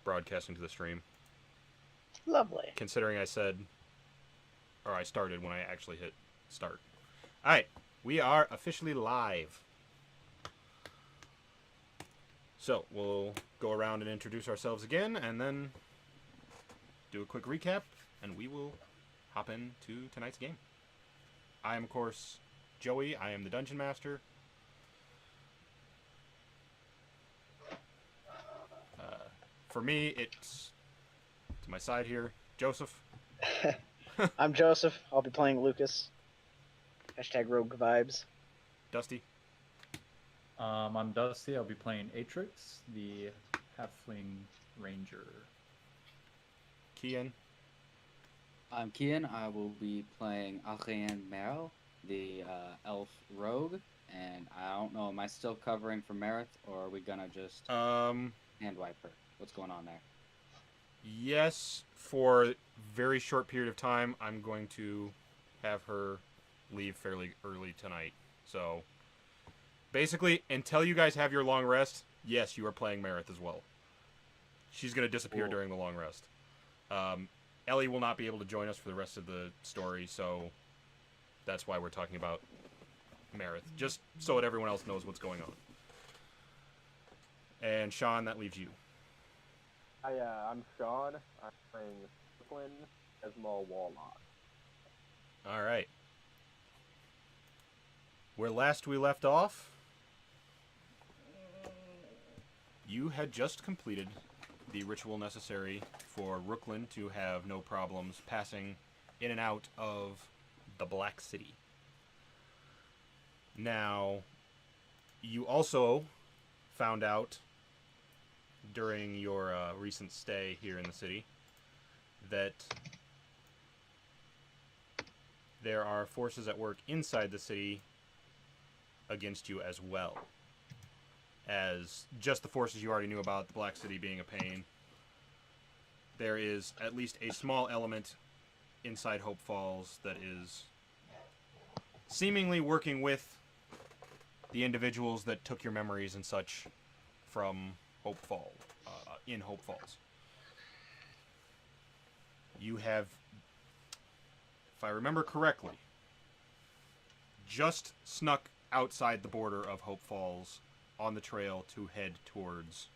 broadcasting to the stream. Lovely. Considering I started when I actually hit start. Alright, we are officially live. So, we'll go around and introduce ourselves again, and then do a quick recap, and we will hop into tonight's game. I am, of course, Joey. I am the Dungeon Master. For me, it's to my side here, Joseph. I'm Joseph. I'll be playing Lucas. Hashtag Rogue Vibes. Dusty. I'm Dusty. I'll be playing Atrix, the Halfling Ranger. Kian. I'm Kian. I will be playing Ariane Merrill, the Elf Rogue. And I don't know, am I still covering for Meredith, or are we gonna just hand wipe her? What's going on there? Yes, for a very short period of time, I'm going to have her leave fairly early tonight. So, basically, until you guys have your long rest, yes, you are playing Meredith as well. She's going to disappear during the long rest. Ellie will not be able to join us for the rest of the story, so that's why we're talking about Meredith, just so that everyone else knows what's going on. And Sean, that leaves you. Hi, I'm Sean. I'm playing Brooklyn Esmal Warlock. All right. Where last we left off, you had just completed the ritual necessary for Brooklyn to have no problems passing in and out of the Black City. Now, you also found out during your recent stay here in the city that there are forces at work inside the city against you as well. As just the forces you already knew about, the Black City being a pain, there is at least a small element inside Hope Falls that is seemingly working with the individuals that took your memories and such from Hope Falls, in Hope Falls. You have, if I remember correctly, just snuck outside the border of Hope Falls on the trail to head towards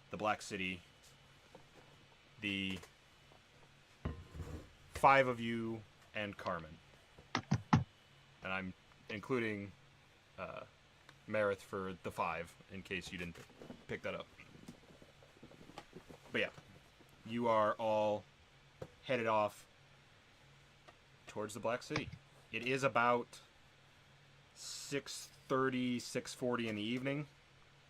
the Black City. The 5 of you and Carmen. And I'm including Meredith for the 5, in case you didn't pick that up. But yeah, you are all headed off towards the Black City. It is about 6:30, 6:40 in the evening.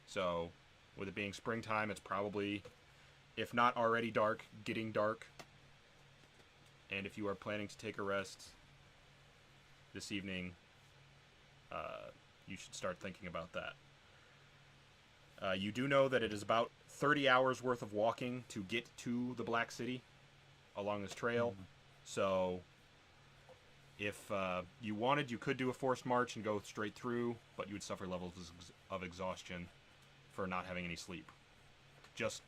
So, with it being springtime, it's probably, if not already dark, getting dark. And if you are planning to take a rest this evening, you should start thinking about that. You do know that it is about 30 hours worth of walking to get to the Black City along this trail. Mm-hmm. So if you wanted, you could do a forced march and go straight through, but you would suffer levels of exhaustion for not having any sleep. Just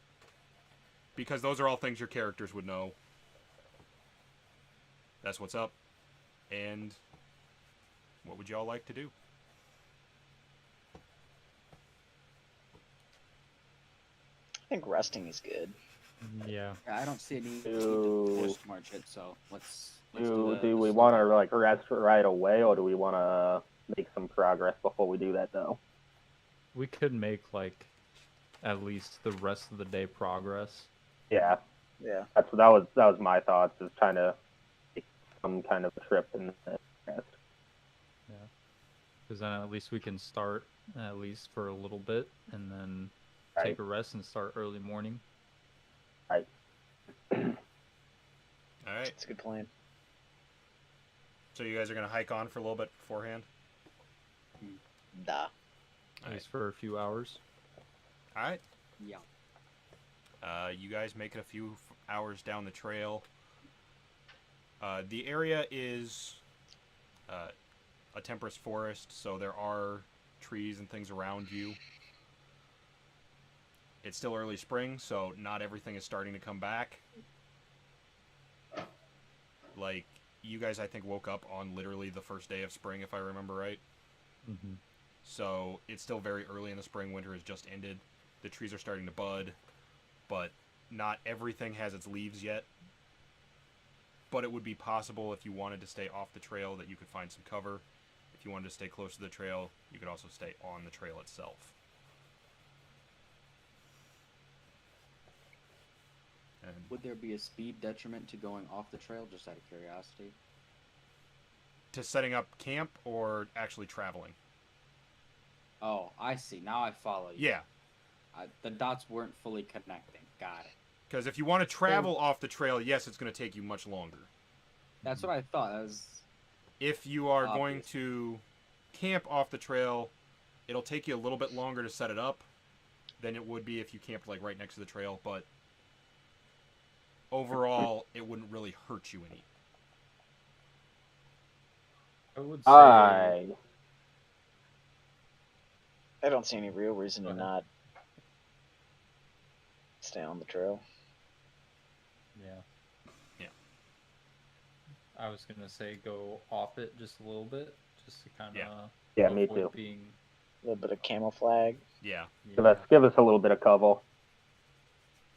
because those are all things your characters would know. That's what's up. And what would y'all like to do? I think resting is good. Yeah. I don't see any need to forced march it, so let's Do we want to rest right away, or do we want to make some progress before we do that, though? We could make at least the rest of the day progress. Yeah. Yeah. That was my thoughts, is trying to make some kind of trip and rest. Yeah. Because then at least we can start at least for a little bit, and then take a rest and start early morning. Right. All right. That's a good plan. So you guys are going to hike on for a little bit beforehand? Da. At least for a few hours. All right. Yeah. You guys make it a few hours down the trail. The area is a temperate forest, so there are trees and things around you. it's still early spring, so not everything is starting to come back. Like, you guys, I think, woke up on literally the first day of spring, if I remember right. Mm-hmm. So it's still very early in the spring. Winter has just ended. The trees are starting to bud, but not everything has its leaves yet. But it would be possible if you wanted to stay off the trail that you could find some cover. If you wanted to stay close to the trail, you could also stay on the trail itself. And Would there be a speed detriment to going off the trail, just out of curiosity? to setting up camp or actually traveling? Oh, I see. Now I follow you. Yeah. The dots weren't fully connecting. Got it. Because if you want to travel off the trail, yes, it's going to take you much longer. That's what I thought. That was... If you are Obvious. going to camp off the trail, it'll take you a little bit longer to set it up than it would be if you camped like right next to the trail, but overall, it wouldn't really hurt you any. I would say I I don't see any real reason to Okay. not stay on the trail. yeah. Yeah. I was gonna say go off it just a little bit, just to kind of Yeah, me too. being A little bit of camouflage. Yeah. Give us a little bit of cover.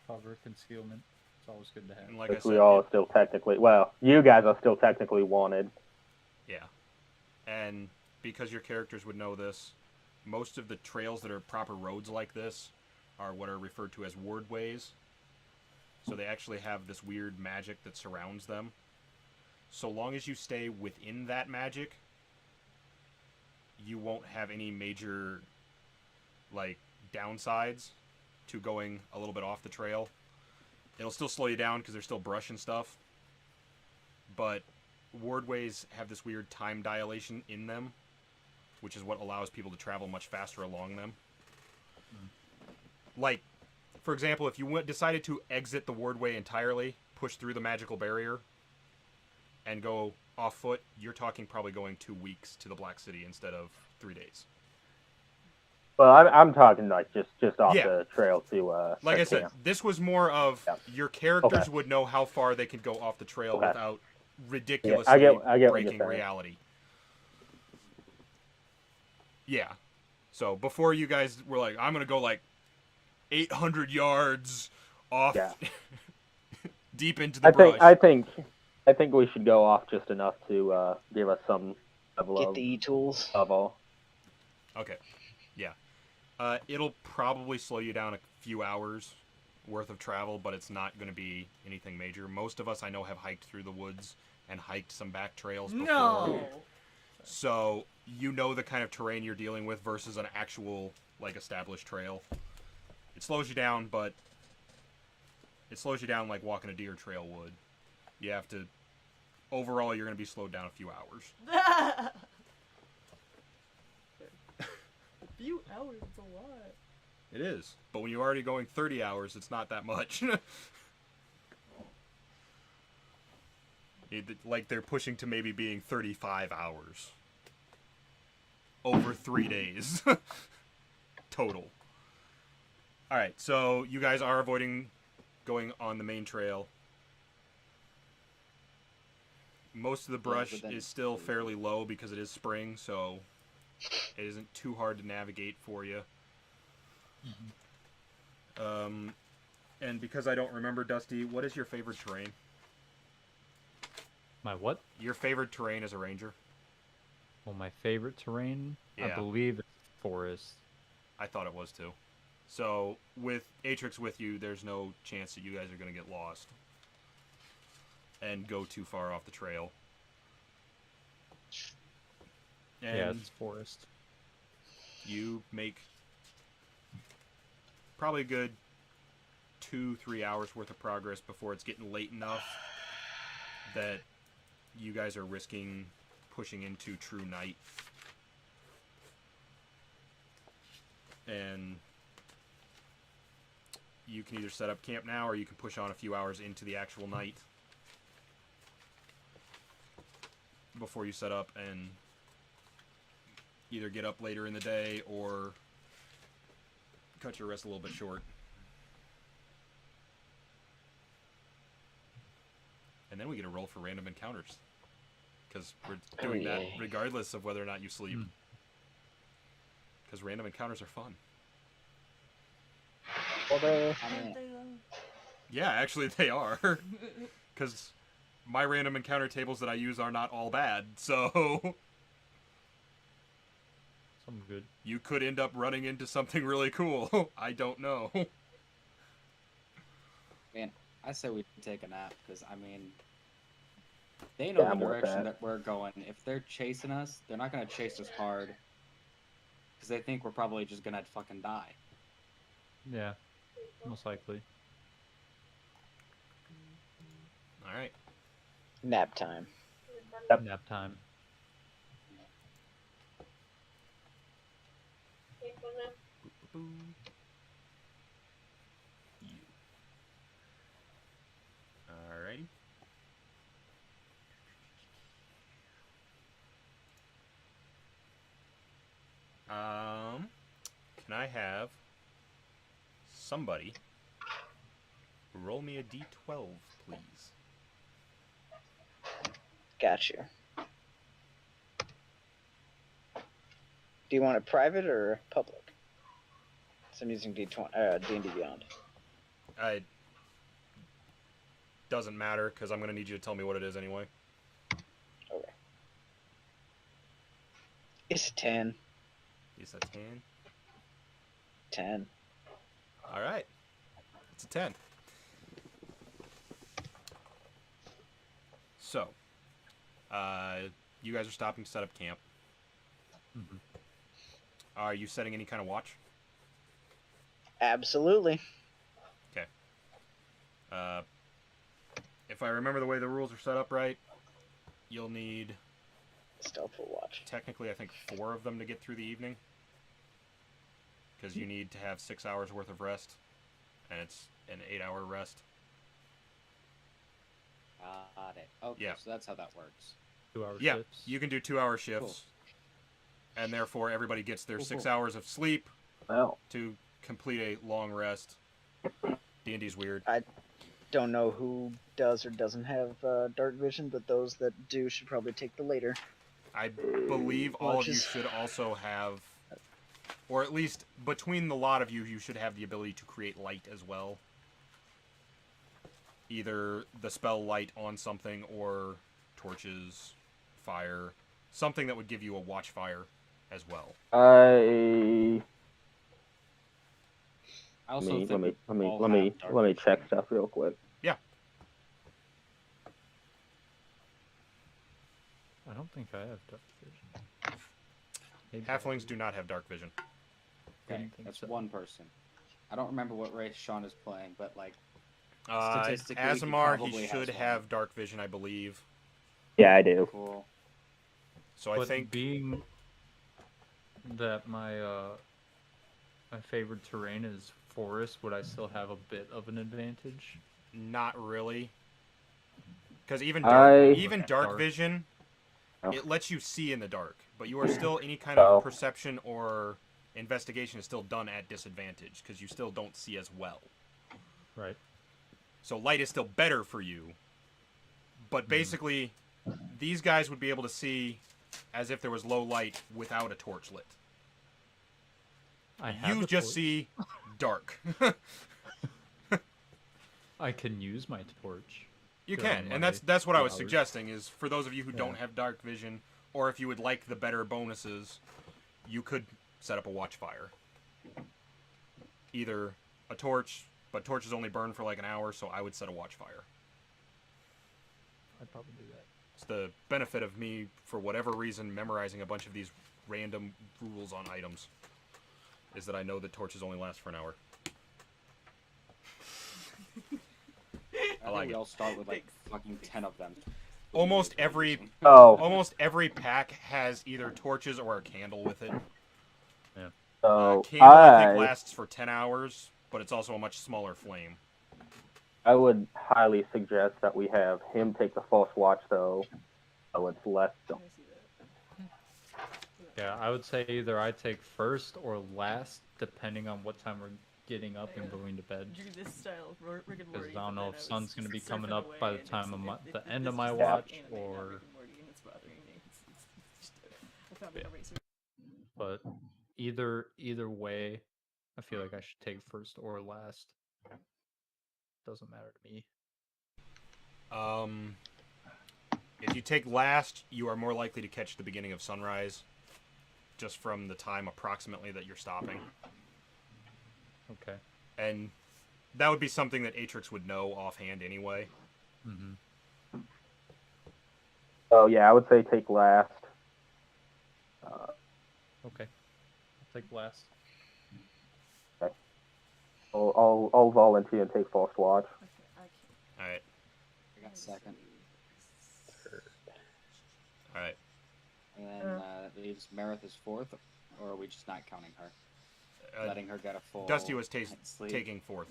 cover concealment. It's always good to have. And like I Because said, we all still technically, well, you guys are still technically wanted. yeah. And because your characters would know this, most of the trails that are proper roads like this are what are referred to as wardways. So they actually have this weird magic that surrounds them. So long as you stay within that magic, you won't have any major, like, downsides to going a little bit off the trail. It'll still slow you down because there's still brush and stuff. But wardways have this weird time dilation in them, which is what allows people to travel much faster along them. Like, for example, if you decided to exit the wardway entirely, push through the magical barrier, and go off foot, you're talking probably going 2 weeks to the Black City instead of 3 days. Well, I'm talking like just off Yeah. the trail to Like I said, camp. this was more of Yeah. your characters Okay. would know how far they could go off the trail Okay. without ridiculously I get what you're breaking saying. reality. Yeah. So before you guys were like, I'm gonna go like 800 yards off, Yeah. deep into the brush. I think we should go off just enough to give us some level Get of the e-tools. level. Okay. Yeah. It'll probably slow you down a few hours worth of travel, but it's not going to be anything major. Most of us I know have hiked through the woods and hiked some back trails before. No. So you know the kind of terrain you're dealing with versus an actual, like, established trail. It slows you down, but it slows you down like walking a deer trail would. You have to... Overall, you're going to be slowed down a few hours. A few hours is a lot. It is. But when you're already going 30 hours, it's not that much. Like they're pushing to maybe being 35 hours. Over 3 days. Total. Alright, so you guys are avoiding going on the main trail. Most of the brush but then- is still fairly low because it is spring, so it isn't too hard to navigate for you. And because I don't remember, Dusty, what is your favorite terrain? My what? Your favorite terrain as a ranger? Well, my favorite terrain, I Yeah. believe, is forest. I thought it was too. So, with Atrix with you, there's no chance that you guys are going to get lost and go too far off the trail. And Yeah, it's forest. you make probably a good 2-3 hours worth of progress before it's getting late enough that you guys are risking pushing into true night. And you can either set up camp now or you can push on a few hours into the actual night before you set up and either get up later in the day or cut your rest a little bit short. and then we get a roll for random encounters. Because we're doing that regardless of whether or not you sleep. Because random encounters are fun. Yeah, actually they are. Because my random encounter tables that I use are not all bad, so... Some good. You could end up running into something really cool. I don't know. Man, I say we take a nap, because, I mean... They know the direction that we're going. If they're chasing us, they're not going to chase us hard. Because they think we're probably just going to fucking die. Yeah, most likely. Alright. Nap time. Nap time. Alrighty. Can I have somebody roll me a d12, please? Got you. Do you want it private or public? So I'm using D20, D&D Beyond. It doesn't matter, because I'm going to need you to tell me what it is anyway. Okay. It's a 10. Is that 10? 10. Alright. It's a 10. So, you guys are stopping to set up camp. Mm-hmm. Are you setting any kind of watch? Absolutely. Okay. If I remember the way the rules are set up right, you'll need, Stealthful watch. technically, I think 4 of them to get through the evening. Because you need to have 6 hours worth of rest, and it's an 8-hour rest. Got it. Okay, Yeah. so that's how that works. 2-hour Yeah, shifts. you can do 2-hour shifts, and therefore everybody gets their 6 hours of sleep to complete a long rest. D&D's weird. I don't know who does or doesn't have dark vision, but those that do should probably take the later. I believe all of you should also have, or at least between the lot of you, you should have the ability to create light as well. Either the spell light on something or torches, fire, something that would give you a watch fire as well. I also let me think check stuff real quick. Yeah. I don't think I have dark vision. Maybe Halflings do not have dark vision. Okay, Didn't think that's so. one person. I don't remember what race Sean is playing, but like Statistically, he Azamar, probably he has should one. have dark vision, I believe. Yeah, I do. Cool. So But I think being that my my favorite terrain is forest, would I still have a bit of an advantage? not really. Because even I- dark vision, Oh. it lets you see in the dark, but you are still, any kind of perception or investigation is still done at disadvantage, because you still don't see as well. Right. So light is still better for you. But basically, these guys would be able to see as if there was low light without a torch lit. I have You a just torch. see dark. I can use my torch. You during can, and my that's what I 2 was hours. suggesting, is for those of you who don't Yeah. have dark vision, or if you would like the better bonuses, you could set up a watch fire. Either a torch, but torches only burn for like an hour, so I would set a watch fire. I'd probably do that. It's the benefit of me, for whatever reason, memorizing a bunch of these random rules on items, is that I know that torches only last for an hour. I like we it. all start with like fucking 10 of them. Almost every Oh, pack has either torches or a candle with it. so Candle, I think, I lasts for 10 hours, but it's also a much smaller flame. would highly suggest that we have him take the false watch, though, so it's less. I see that. Yeah, I would say either I take first or last, depending on what time we're getting up and going to bed. Do this style of Rick and Because Morty. I don't but know then if I sun's was going to be surfing coming up away by the and time of it's- the end of this my is watch, anime, not or... Rick and Morty, and it's bothering me. It's just, I found it eraser. But either way, I feel like I should take first or last. Doesn't matter to me. If you take last, you are more likely to catch the beginning of sunrise, just from the time approximately that you're stopping. Okay. And that would be something that Atrix would know offhand anyway. Mm-hmm. So yeah, I would say take last. Okay. I'll take last. Okay. I'll volunteer and take first watch. All right. I got second. All right. And then that leaves Marith as fourth, or are we just not counting her? Letting her get a full Dusty was night's sleep? taking fourth.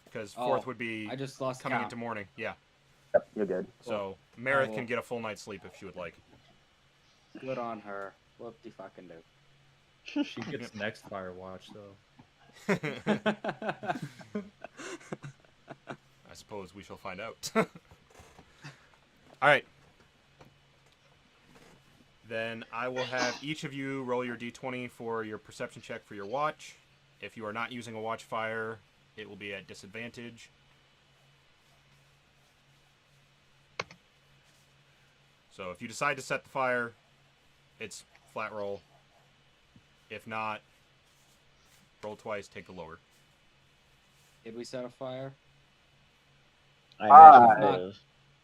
Because fourth would be I just lost coming count. into morning. Yeah. Yep, you're good. So Meredith will- can get a full night's sleep if she would like. Good on her. Whoop de fucking do. She gets next fire watch though. I suppose we shall find out. All right. Then I will have each of you roll your d20 for your perception check for your watch. If you are not using a watch fire, it will be at disadvantage. So if you decide to set the fire, it's flat roll. If not, roll twice, take the lower. Did we set a fire? I Ah, imagine it is.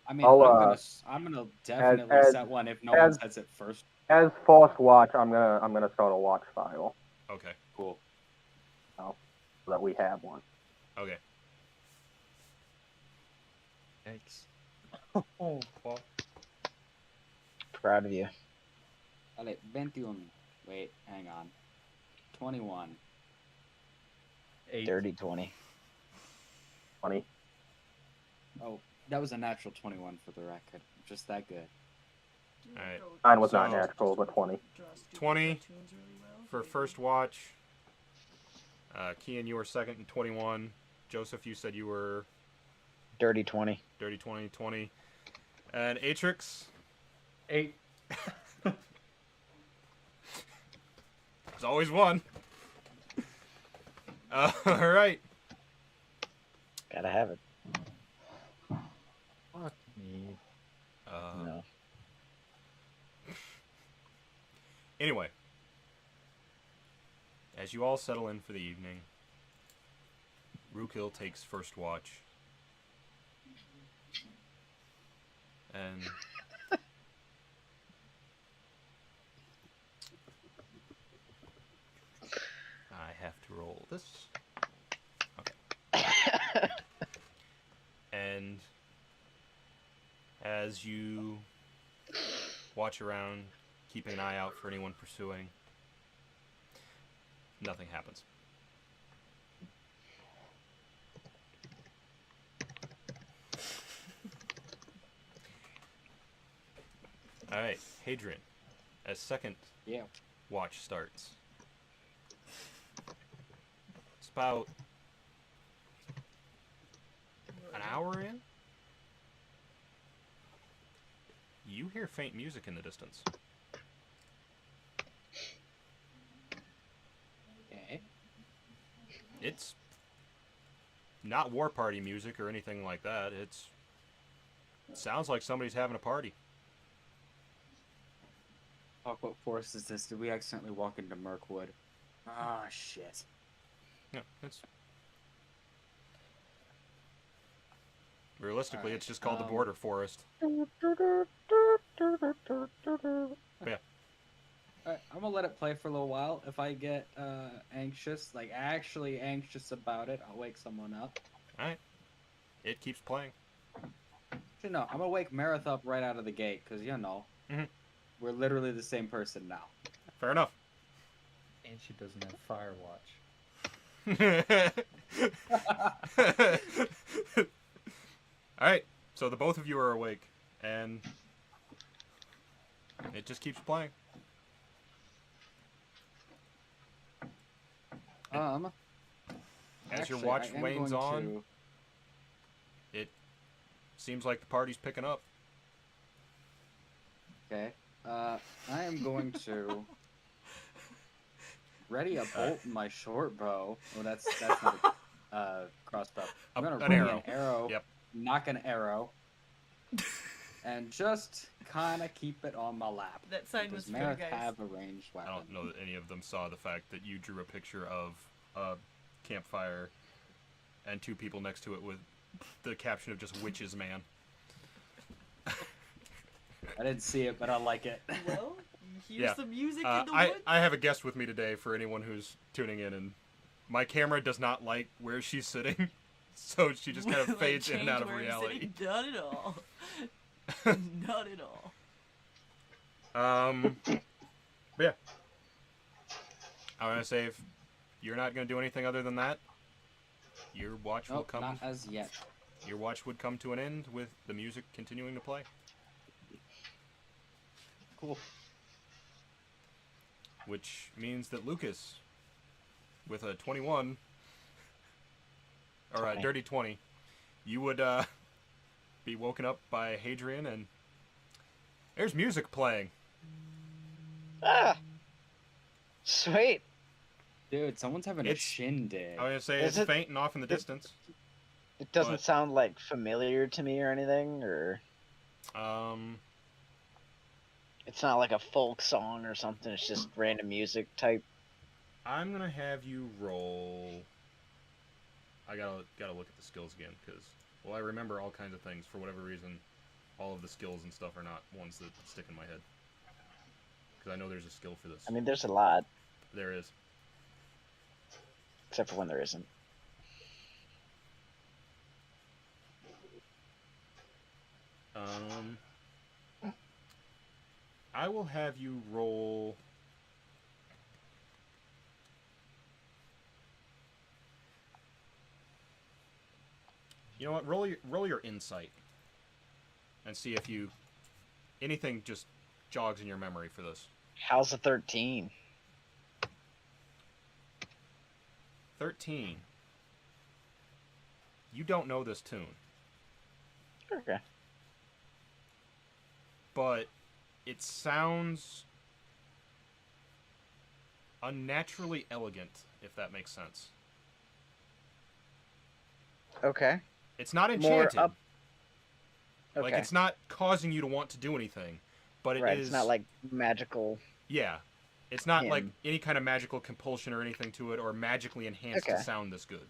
I mean, I'll, I'm gonna definitely as- set one if no one sets it first. As first watch, I'm gonna start a watch file Okay. Cool. so that we have one. Okay. Yikes. Oh, fuck. Proud of you. Vale, 21. Wait, hang on. 21. 8. Dirty 20. 20. Oh, that was a natural 21 for the record. Just that good. Alright. Mine was not So- natural, but 20. 20 for first watch. Kian, you were second in 21. Joseph, you said you were Dirty 20. dirty 20, 20. And Atrix, 8. there's always one. All right. Gotta have it. Fuck me. No. Anyway, as you all settle in for the evening, Rookhill takes first watch. And I have to roll this. Okay. And as you watch around, keeping an eye out for anyone pursuing, nothing happens. Alright, Hadrian, as second Yeah. watch starts. It's about an hour in. You hear faint music in the distance. Okay. It's not war party music or anything like that. It sounds like somebody's having a party. Fuck, what forest is this? Did we accidentally walk into Mirkwood? Ah, shit. Yeah, it's realistically, it's just called the border forest. Yeah. Alright, I'm gonna let it play for a little while. If I get anxious, like actually anxious about it, I'll wake someone up. Alright. It keeps playing. Actually, no, I'm gonna wake Marith up right out of the gate, because, you know, Mhm. we're literally the same person now. Fair enough. And she doesn't have fire watch. Alright, so the both of you are awake, and it just keeps playing. Um, As your actually, watch I am wanes going on, to- it seems like the party's picking up. Okay. I am going to ready a bolt in my short bow. Oh, that's not a crossbow. I'm gonna An ready arrow. an arrow. Yep. Knock an arrow. And just kind of keep it on my lap. That sign Does was for you Marith guys. have a ranged weapon? I don't know that any of them saw the fact that you drew a picture of a campfire and two people next to it with the caption of just "Witches Man." I didn't see it, but I like it. Well, here's Yeah. some music in the I woods. have a guest with me today for anyone who's tuning in, and my camera does not like where she's sitting, so she just kind of Like, fades in and out change of where he's reality. sitting? Not at all. Not at all. Yeah. I want to say if you're not going to do anything other than that, your watch will Nope, come. not as yet. Your watch would come to an end with the music continuing to play. Cool. Which means that Lucas, with a 21, or a 20. dirty 20, you would be woken up by Hadrian, and there's music playing. Ah! Sweet. Dude, someone's having a It's- shindig. I was going to say Is it's it- fainting off in the distance. It doesn't But- sound like familiar to me or anything, or it's not like a folk song or something. It's just random music type. I'm going to have you roll. I gotta look at the skills again, because, well, I remember all kinds of things. For whatever reason, all of the skills and stuff are not ones that stick in my head. Because I know there's a skill for this. I mean, there's a lot, There is. except for when there isn't. I will have you roll. You know what? Roll your insight, and see if anything just jogs in your memory for this. How's a 13? 13. You don't know this tune, Okay. but it sounds unnaturally elegant, if that makes sense. Okay. It's not More enchanted. up. Like, Okay. it's not causing you to want to do anything, but it is. Right. It's not like magical. Yeah. It's not like hymn. any kind of magical compulsion or anything to it, or magically enhanced to Okay. sound this good.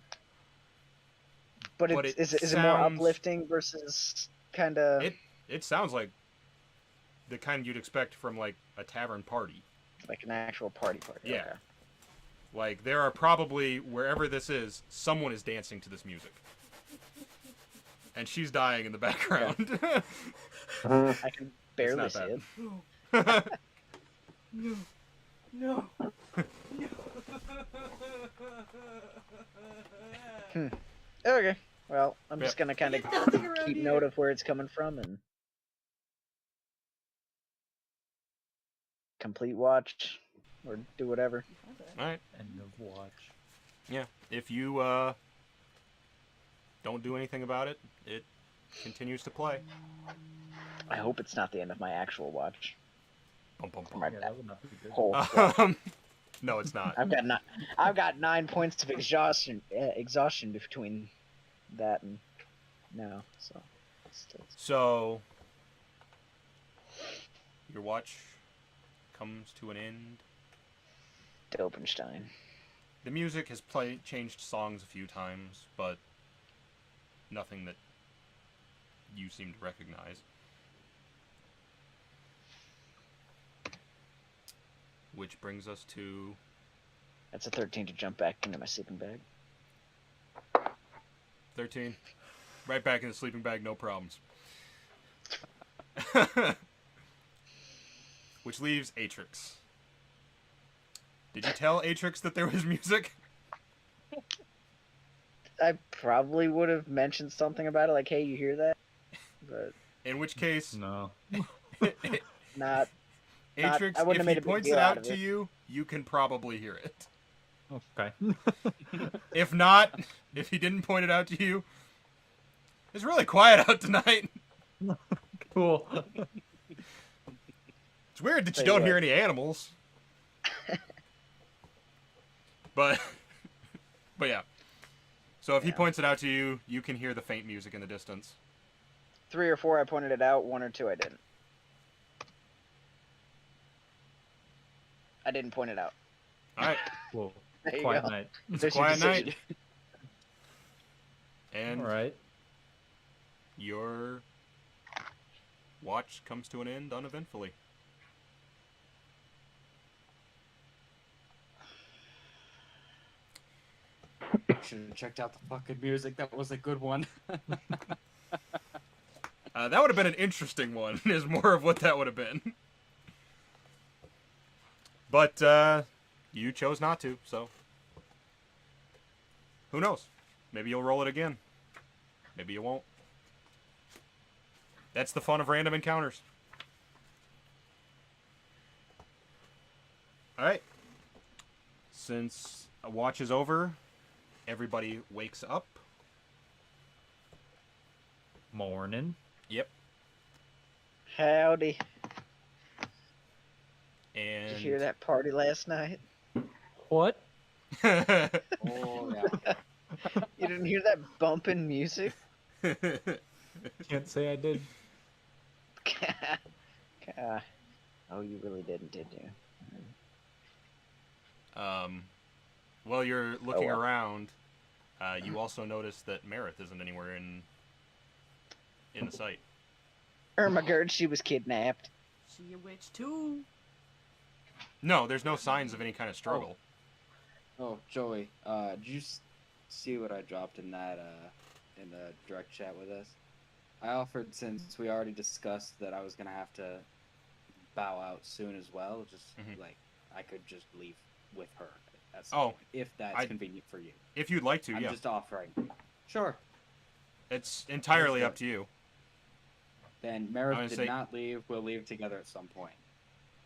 But, But is it it more sounds- uplifting versus kind of It sounds like the kind you'd expect from, like, a tavern party. like an actual party? Yeah. Okay. Like, there are probably, wherever this is, someone is dancing to this music. And she's dying in the background. I can barely not see bad. it. No. No. Okay. Well, I'm Yeah. just gonna kind of There's nothing around keep here. note of where it's coming from and complete watch or do whatever. Alright. End of watch. Yeah. If you, don't do anything about it, it continues to play. I hope it's not the end of my actual watch. Bum, bum, For bum. my Yeah, that would not be good. whole. No, it's not. I've got 9 points of exhaustion between that and now. So. Still. So, your watch comes to an end. Dopenstein. The music has changed songs a few times, but nothing that you seem to recognize. Which brings us to That's a 13 to jump back into my sleeping bag. 13. Right back in the sleeping bag, no problems. Which leaves Atrix. Did you tell Atrix that there was music? I probably would have mentioned something about it, like, "Hey, you hear that?" But In which case, No. not. Atrix, I wouldn't have if made he a big points deal it out out of to it. you, you can probably hear it. Okay. If not, if he didn't point it out to you, it's really quiet out tonight. Cool. It's weird that you Tell you don't hear what. any animals. But yeah. So if he Yeah. points it out to you, you can hear the faint music in the distance. 3 or 4 I pointed it out, 1 or 2 I didn't. I didn't point it out. All right. Cool. There you Quiet go. night. It's a There's your quiet night. decision. And All right. your watch comes to an end uneventfully. Should have checked out the fucking music. That was a good one. That would have been an interesting one, is more of what that would have been. But you chose not to, so who knows? Maybe you'll roll it again. Maybe you won't. That's the fun of random encounters. Alright. Since a watch is over, everybody wakes up. Morning. Yep. Howdy. And Did you hear that party last night? What? Oh yeah. You didn't hear that bumping music? Can't say I did. Oh, you really didn't, did you? While you're looking well. around, you also notice that Marith isn't anywhere in the sight. Ermagerd, she was kidnapped. She a witch too. No, there's no signs of any kind of struggle. Oh, Joey, did you see what I dropped in that in the direct chat with us? I offered, since we already discussed that I was gonna have to bow out soon as well, just like I could just leave with her. If that's convenient for you. If you'd like to, I'm yeah. just offering. Sure. It's entirely up to you. Then I'm Meredith gonna did say- not leave. We'll leave together at some point.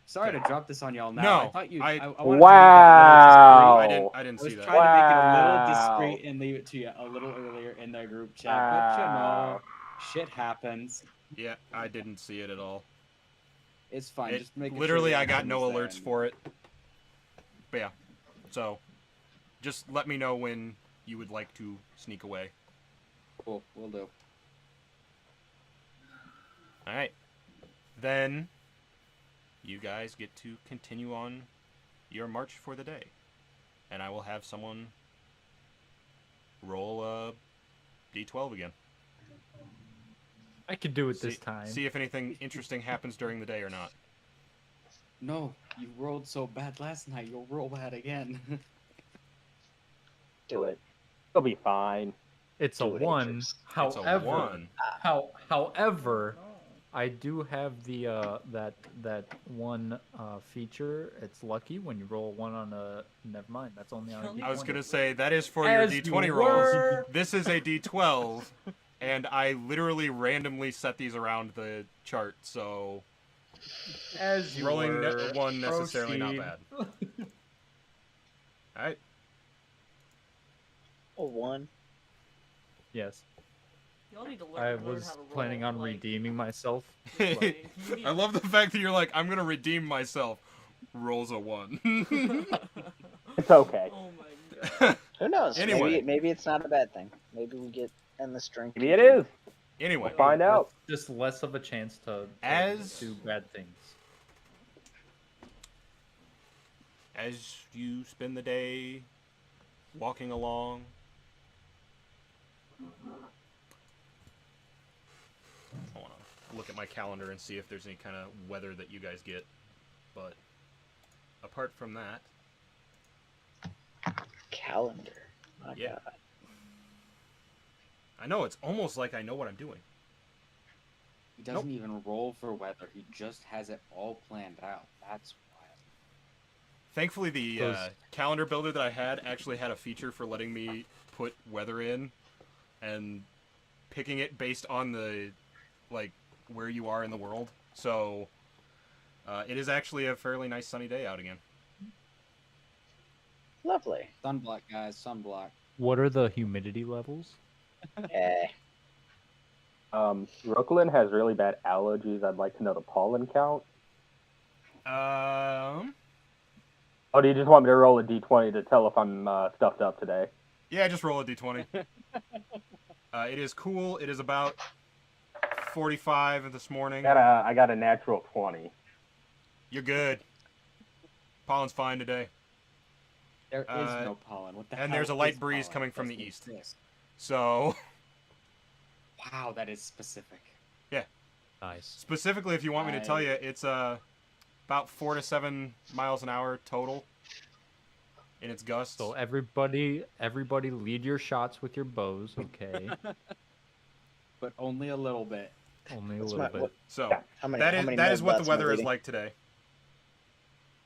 Sorry to drop this on y'all now. No, I thought you. I- I wanted Wow. I to didn't make it a little discreet. I see was that. trying to make it a little Wow. discreet and leave it to you a little earlier in the group chat, but you know, shit happens. Yeah, I didn't see it at all. It's fine. It, Just make literally, I got no alerts for it. But yeah, so just let me know when you would like to sneak away. Cool, we'll do. All right, then you guys get to continue on your march for the day, and I will have someone roll a d12 again. I could do it this time. See if anything interesting happens during the day or not. No, you rolled so bad last night. You'll roll bad again. Do it. It'll be fine. It's a Do it, 1. Atrix. It's a However, 1. however, I do have the that one feature. It's lucky when you roll a 1 on a. Never mind. That's only on a D20. I was gonna say that is for As your you d20 were. rolls. This is a d12, and I literally randomly set these around the chart, so As you rolling were. one necessarily Proceed. not bad. All right. A 1. Yes. Y'all need to learn. I learn was how to roll, planning on like, redeeming myself. like, you need- I love the fact that you're like, I'm gonna redeem myself. Rolls a 1. It's okay. Oh my god. Who knows? Anyway. Maybe it's not a bad thing. Maybe we get endless drink. Maybe it is. Anyway, We'll find out. Just less of a chance to As- do bad things. as you spend the day walking along, I want to look at my calendar and see if there's any kind of weather that you guys get. But apart from that, Calendar. My Yeah. God. I know it's almost like I know what I'm doing. He doesn't even roll for weather. He just has it all planned out. That's wild. Thankfully, the Those- calendar builder that I had actually had a feature for letting me put weather in and picking it based on the, like, where you are in the world. So, it is actually a fairly nice sunny day out again. Lovely. Sunblock, guys. Sunblock. What are the humidity levels? Eh. Brooklyn has really bad allergies. I'd like to know the pollen count. Oh, do you just want me to roll a d20 to tell if I'm stuffed up today? Yeah, just roll a d20. It is cool. It is about 45 this morning. I got a natural 20. You're good. Pollen's fine today. There is no pollen. What the hell? And there's a light is breeze pollen? coming from Doesn't the east. exist. So, Wow, that is specific. Nice. specifically, if you want me to tell you, it's about 4 to 7 miles an hour total in its gusts. So everybody lead your shots with your bows, okay? But only a little bit. Only a What's little my- bit. what- So How many? that how is many that is what the mold dots am I weather is leading? like today.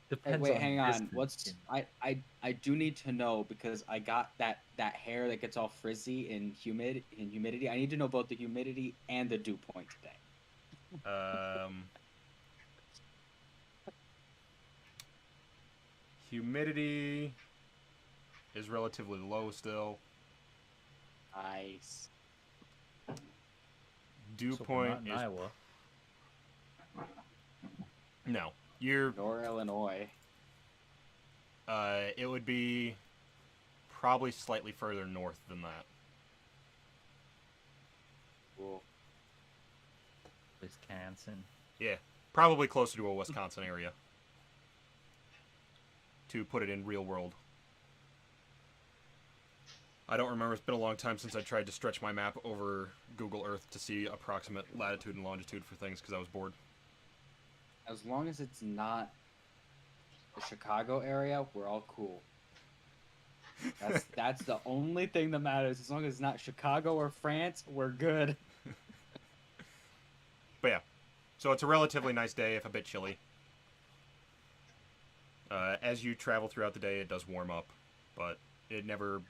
Hey, Depends wait, on hang on. distance. What's I do need to know because I got that hair that gets all frizzy and humidity. I need to know both the humidity and the dew point today. Humidity is relatively low still. Nice. Dew So we're point not in is Iowa. no. You're Nor Illinois. it would be probably slightly further north than that. Cool. Wisconsin. Yeah, probably closer to a Wisconsin area. To put it in real world. I don't remember. It's been a long time since I tried to stretch my map over Google Earth to see approximate latitude and longitude for things because I was bored. As long as it's not the Chicago area, we're all cool. That's the only thing that matters. As long as it's not Chicago or France, we're good. But yeah, so it's a relatively nice day, if a bit chilly. As you travel throughout the day, it does warm up, but it never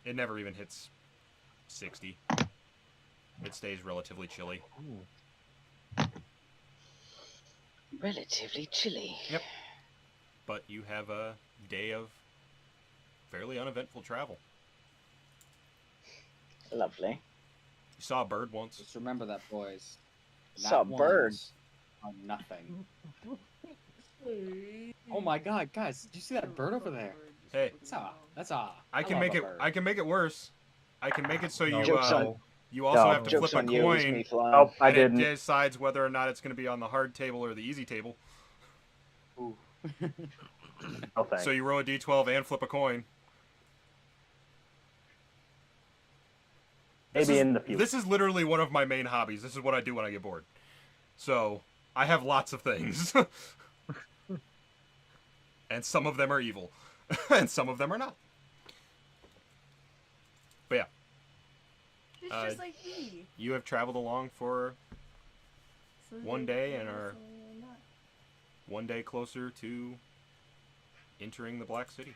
even hits 60. It stays relatively chilly. Relatively chilly. Yep. But you have a day of fairly uneventful travel. Lovely. You saw a bird once. Just remember that, boys. Saw a bird. ones are nothing. Oh my God, guys! Did you see that bird over there? Hey, That's a. I can love make a it. bird. I can make it worse. I can make it so you Joke's on- you also No. have to Joke's flip a on you. It's me coin, flying. Nope, I and it didn't. decides whether or not it's going to be on the hard table or the easy table. Ooh. No thanks. So you roll a d12 and flip a coin. Maybe in the future. This is literally one of my main hobbies. This is what I do when I get bored. So I have lots of things, and some of them are evil, and some of them are not. But yeah. It's just like me. You have traveled along for So one they- day yeah, and are so not. one day closer to entering the Black City.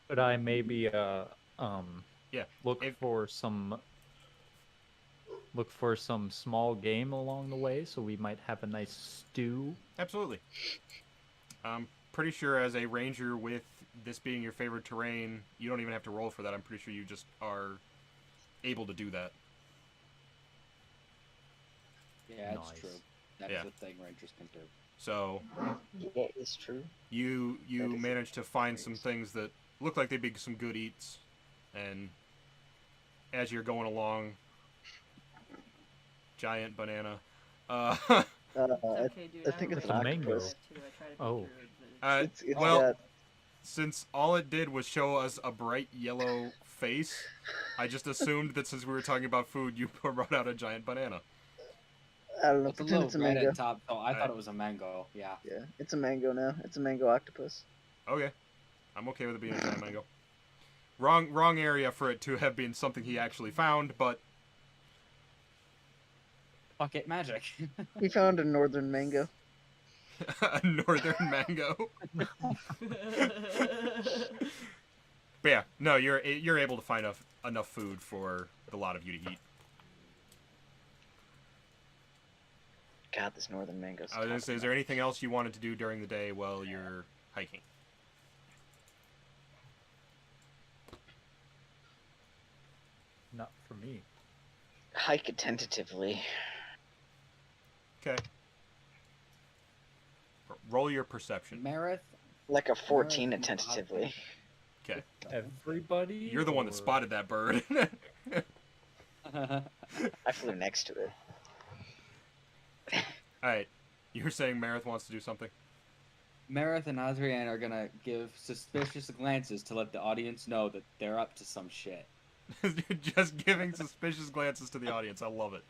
Could I maybe Yeah, look if- for some small game along the way so we might have a nice stew? Absolutely. I'm pretty sure as a ranger, with this being your favorite terrain, you don't even have to roll for that. I'm pretty sure you just are able to do that. Yeah, it's Nice. true. That's Yeah. the thing Rangers can do. So Yeah, it's true. you That is managed to find great. some things that look like they'd be some good eats, and as you're going along, giant banana. It's I okay, dude. I think I'm it's a an ranger octopus. too. I try to Oh. be good, but Uh, it's well, got since all it did was show us a bright yellow face, I just assumed that since we were talking about food, you brought out a giant banana. I don't know. It's a Pretend little it's a red mango. at top, so I Alright. thought it was a mango. Yeah. Yeah, it's a mango now. It's a mango octopus. Okay, I'm okay with it being a giant mango. Wrong area for it to have been something he actually found, but Bucket magic. We found a northern mango. a northern mango. But yeah, no, you're able to find enough food for the lot of you to eat. God, this northern mango. I was gonna say, is there anything else you wanted to do during the day while you're hiking? Not for me. Hike it tentatively. Okay. Roll your perception. Marith. Like a 14 Marathon tentatively. Okay. Everybody. You're the one that or- spotted that bird. I flew next to it. Alright. You were saying Marith wants to do something? Marith and Adrian are gonna give suspicious glances to let the audience know that they're up to some shit. Just giving suspicious glances to the audience. I love it.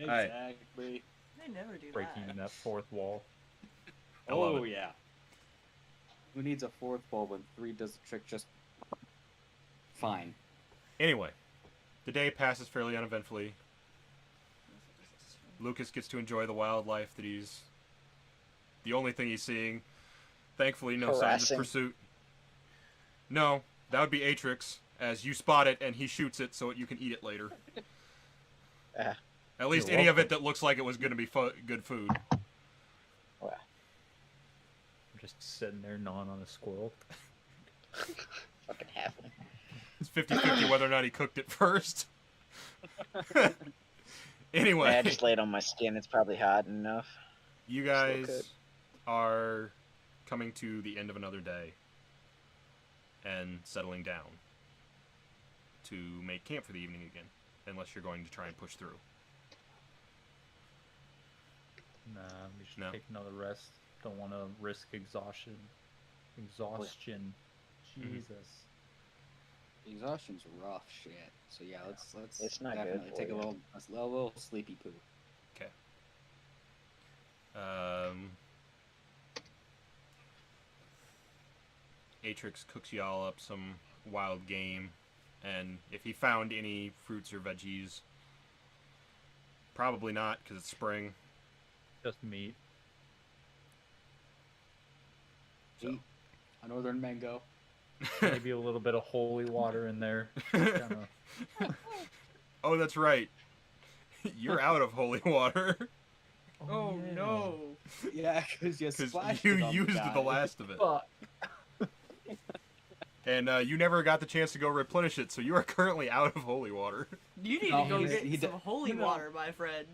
Alright. Exactly. They never do breaking that. that fourth wall. I love Oh it. yeah. Who needs a fourth ball when 3 does the trick just fine? Anyway, the day passes fairly uneventfully. Lucas gets to enjoy the wildlife that he's... The only thing he's seeing. Thankfully, no signs of Harassing. pursuit. No, that would be Atrix, as you spot it and he shoots it so you can eat it later. Ah. At least You're any of it that looks like it was going to be good food. Wow. I'm just sitting there gnawing on a squirrel. Fucking halfling. It's 50-50 whether or not he cooked it first. Anyway, I just laid on my skin. It's probably hot enough. you Still guys could. are coming to the end of another day and settling down to make camp for the evening again, unless you're going to try and push through. Nah, we should No. take another rest. Don't want to risk exhaustion. Exhaustion. Mhm. Jesus. Exhaustion's rough shit. So yeah, let's It's not good definitely for take you. a little sleepy poo. Atrix cooks you all up some wild game, and if he found any fruits or veggies, probably not because it's spring. Just meat. So. Eat a northern mango. Maybe a little bit of holy water in there. Kinda... Oh, that's right. You're out of holy water Oh yeah. no. Yeah, because you because splashed you it on used guy. the last of it, Fuck. and you never got the chance to go replenish it, so you are currently out of holy water. You need No, to go he's- get he some d- holy no. water, my friend.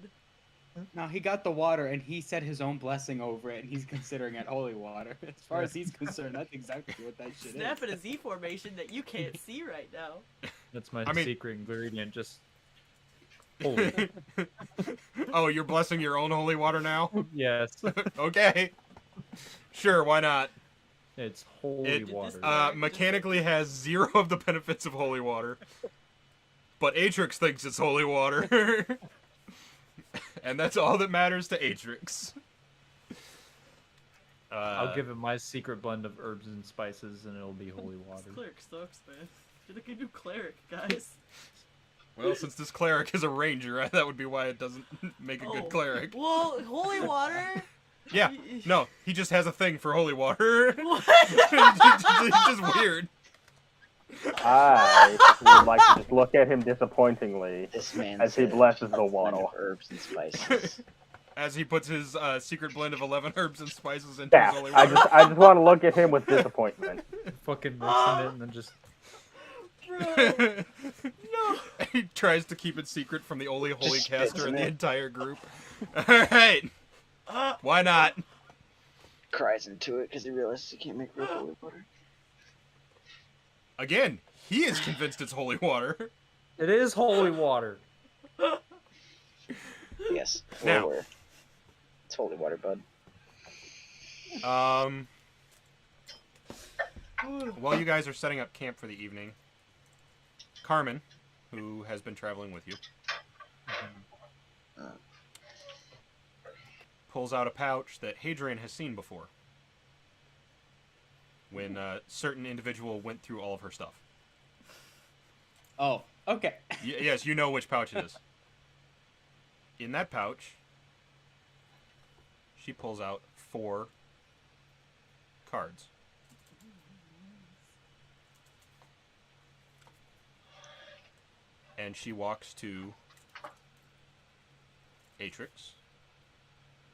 No, he got the water and he said his own blessing over it, and he's considering it holy water. As far as he's concerned, that's exactly what that shit Snap is. in a Z formation that you can't see right now. That's my I mean- secret ingredient. Just holy. Oh, you're blessing your own holy water now? Yes. Okay. Sure, why not? It's holy It- water. Mechanically has 0 of the benefits of holy water. But Atrix thinks it's holy water. And that's all that matters to Atrix. I'll give it my secret blend of herbs and spices, and it'll be holy water. This cleric sucks, man. You're like a new cleric, guys. Well, since this cleric is a ranger, that would be why it doesn't make a good cleric. Well, holy water. Yeah, no, he just has a thing for holy water. What? It's just weird. I would like to just look at him disappointingly This man as he said blesses the blend water. of herbs and spices. As he puts his secret blend of 11 herbs and spices into Yeah, his holy I water. just want to look at him with disappointment. Fucking mixing it and then just Bro. No. He tries to keep it secret from the only holy Just caster spits in in the it. entire group. Alright, why not? Cries into it because he realizes he can't make real holy water. Again, he is convinced it's holy water. it is holy water. Yes. Now. Lower. It's holy water, bud. While you guys are setting up camp for the evening, Carmen, who has been traveling with you, pulls out a pouch that Hadrian has seen before when a certain individual went through all of her stuff. Oh, okay. Yes, you know which pouch it is. In that pouch, she pulls out 4 cards. And she walks to Atrix,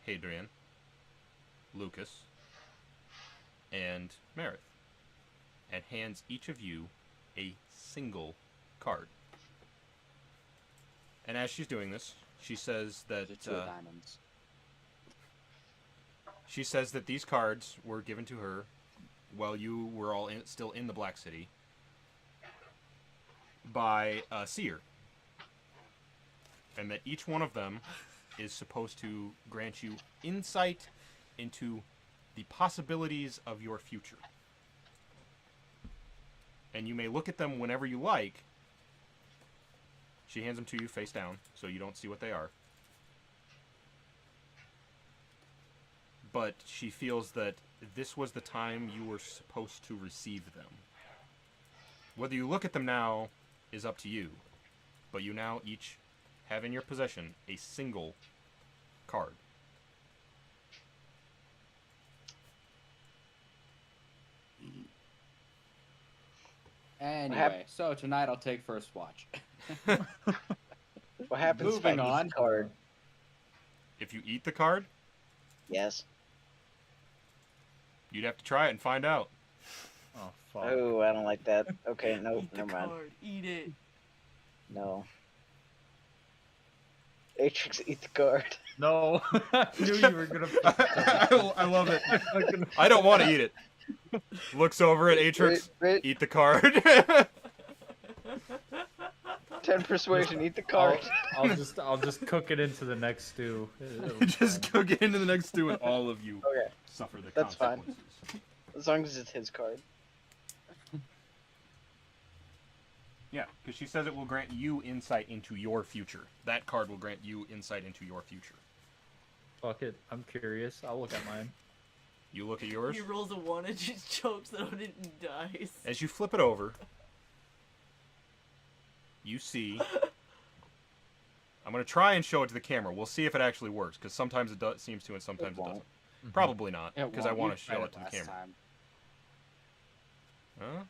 Hadrian, Lucas, and Marith, and hands each of you a single card. And as she's doing this, she says that The two of diamonds. she says that these cards were given to her while you were all still in the Black City by a seer, and that each one of them is supposed to grant you insight into the possibilities of your future. And you may look at them whenever you like. She hands them to you face down, so you don't see what they are. But she feels that this was the time you were supposed to receive them. Whether you look at them now is up to you, but you now each have in your possession a single card. Anyway, so tonight I'll take first watch. What happens if I Moving eat on. the card? If you eat the card, Yes. you'd have to try it and find out. Oh fuck. Oh, I don't like that. Okay, no, Eat the never mind. card. Eat it. No. Atrix, eat the card. No, I knew you were gonna. I love it. I don't want to eat it. Looks over at Atrix. Wait, Eat the card. 10 persuasion, eat the card. I'll just cook it into the next stew. It'll be Just fine. cook it into the next stew, and all of you Okay, suffer the That's fine. consequences. as long as it's his card. Yeah, because she says it will grant you insight into your future. That card will grant you insight into your future. Fuck it. I'm curious. I'll look at mine. You look at yours. He rolls a 1 and just chokes it on it and dies. As you flip it over, you see. I'm going to try and show it to the camera. We'll see if it actually works, because sometimes it seems to and sometimes it won't. doesn't. Probably not, It because I won't. want You to show tried it to the last camera. time. Huh?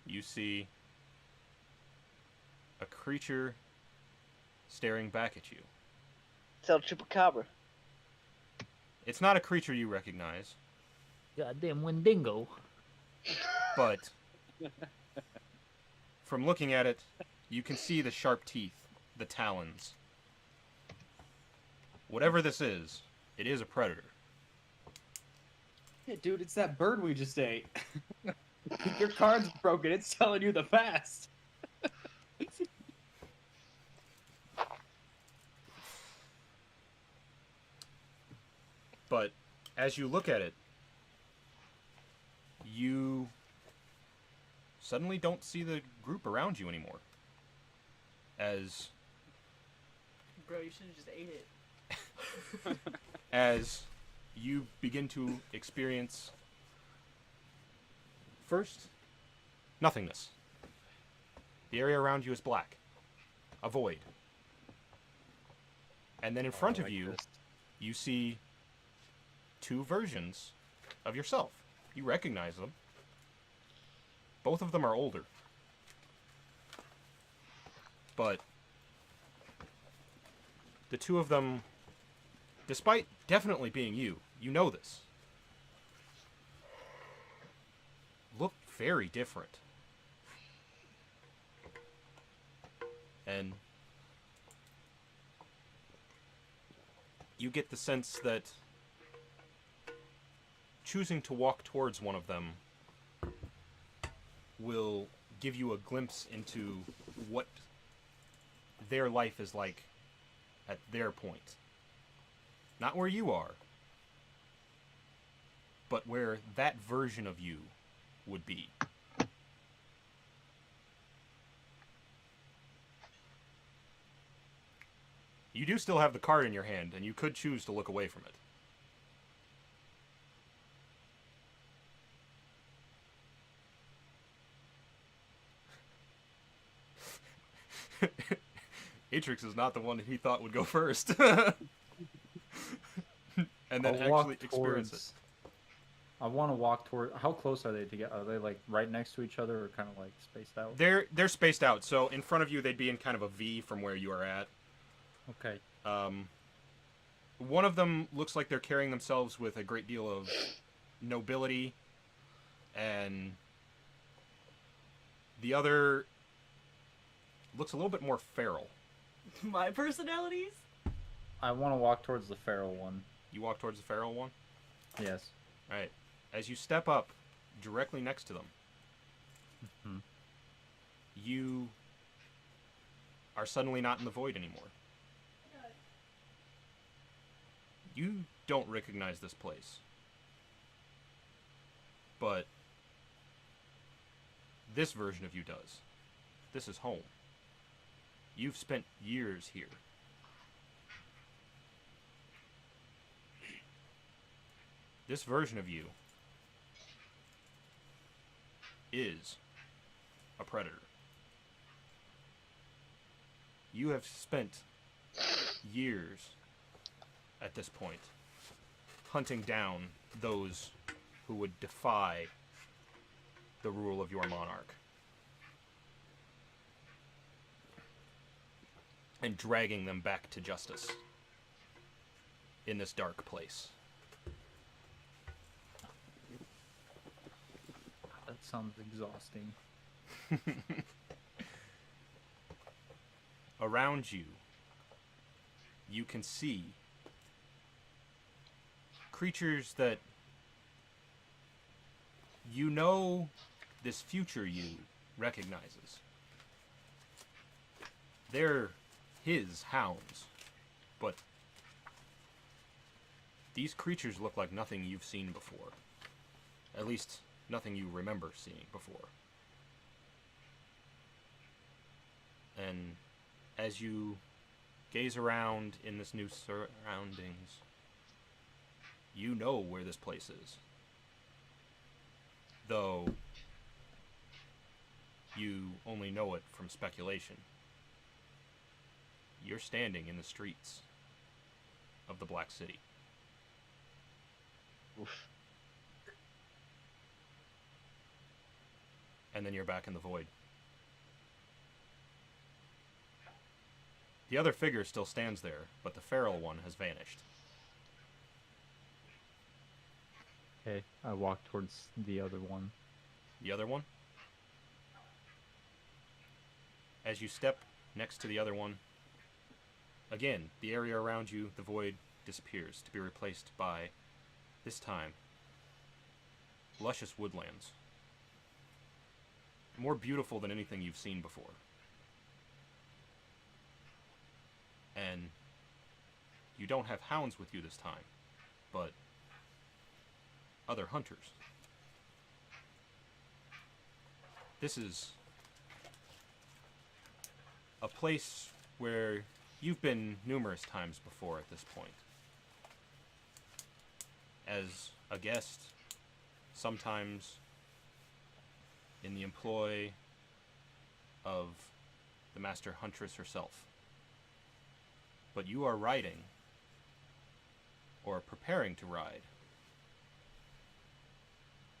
You see a creature staring back at you. It's El Chupacabra. It's not a creature you recognize, Goddamn Wendigo. but from looking at it, you can see the sharp teeth, the talons. Whatever this is, it is a predator. Yeah, dude, it's that bird we just ate. Your card's broken. It's telling you the past. But as you look at it, you suddenly don't see the group around you anymore. As Bro, you should have just ate it. as you begin to experience first nothingness. The area around you is black, a void. And then in front of you, you see two versions of yourself. You recognize them. Both of them are older. But the two of them, despite definitely being you, you know this, look very different. And you get the sense that choosing to walk towards one of them will give you a glimpse into what their life is like at their point. Not where you are, but where that version of you would be. You do still have the card in your hand, and you could choose to look away from it. Atrix is not the one that he thought would go first. And then I'll walk actually experience it. I want to walk toward. How close are they together? Are they like right next to each other, or kind of like spaced out? They're spaced out, so in front of you they'd be in kind of a V from where you are at. Okay. One of them looks like they're carrying themselves with a great deal of nobility, and the other looks a little bit more feral. My personalities? I want to walk towards the feral one. You walk towards the feral one? Yes. All right. As you step up directly next to them, you are suddenly not in the void anymore. You don't recognize this place. But this version of you does. This is home. You've spent years here. This version of you is a predator. You have spent years at this point hunting down those who would defy the rule of your monarch and dragging them back to justice in this dark place. That sounds exhausting. Around you, you can see creatures that you know this future you recognizes. They're his hounds, but these creatures look like nothing you've seen before. At least, nothing you remember seeing before. And as you gaze around in this new surroundings, you know where this place is. Though you only know it from speculation. You're standing in the streets of the Black City. Oof. And then you're back in the void. The other figure still stands there, but the feral one has vanished. Okay, I walk towards the other one. The other one? As you step next to the other one, again, the area around you, the void, disappears to be replaced by, this time, luscious woodlands. More beautiful than anything you've seen before. And you don't have hounds with you this time, but other hunters. This is a place where you've been numerous times before at this point. As a guest, sometimes in the employ of the Master Huntress herself. But you are riding, or preparing to ride,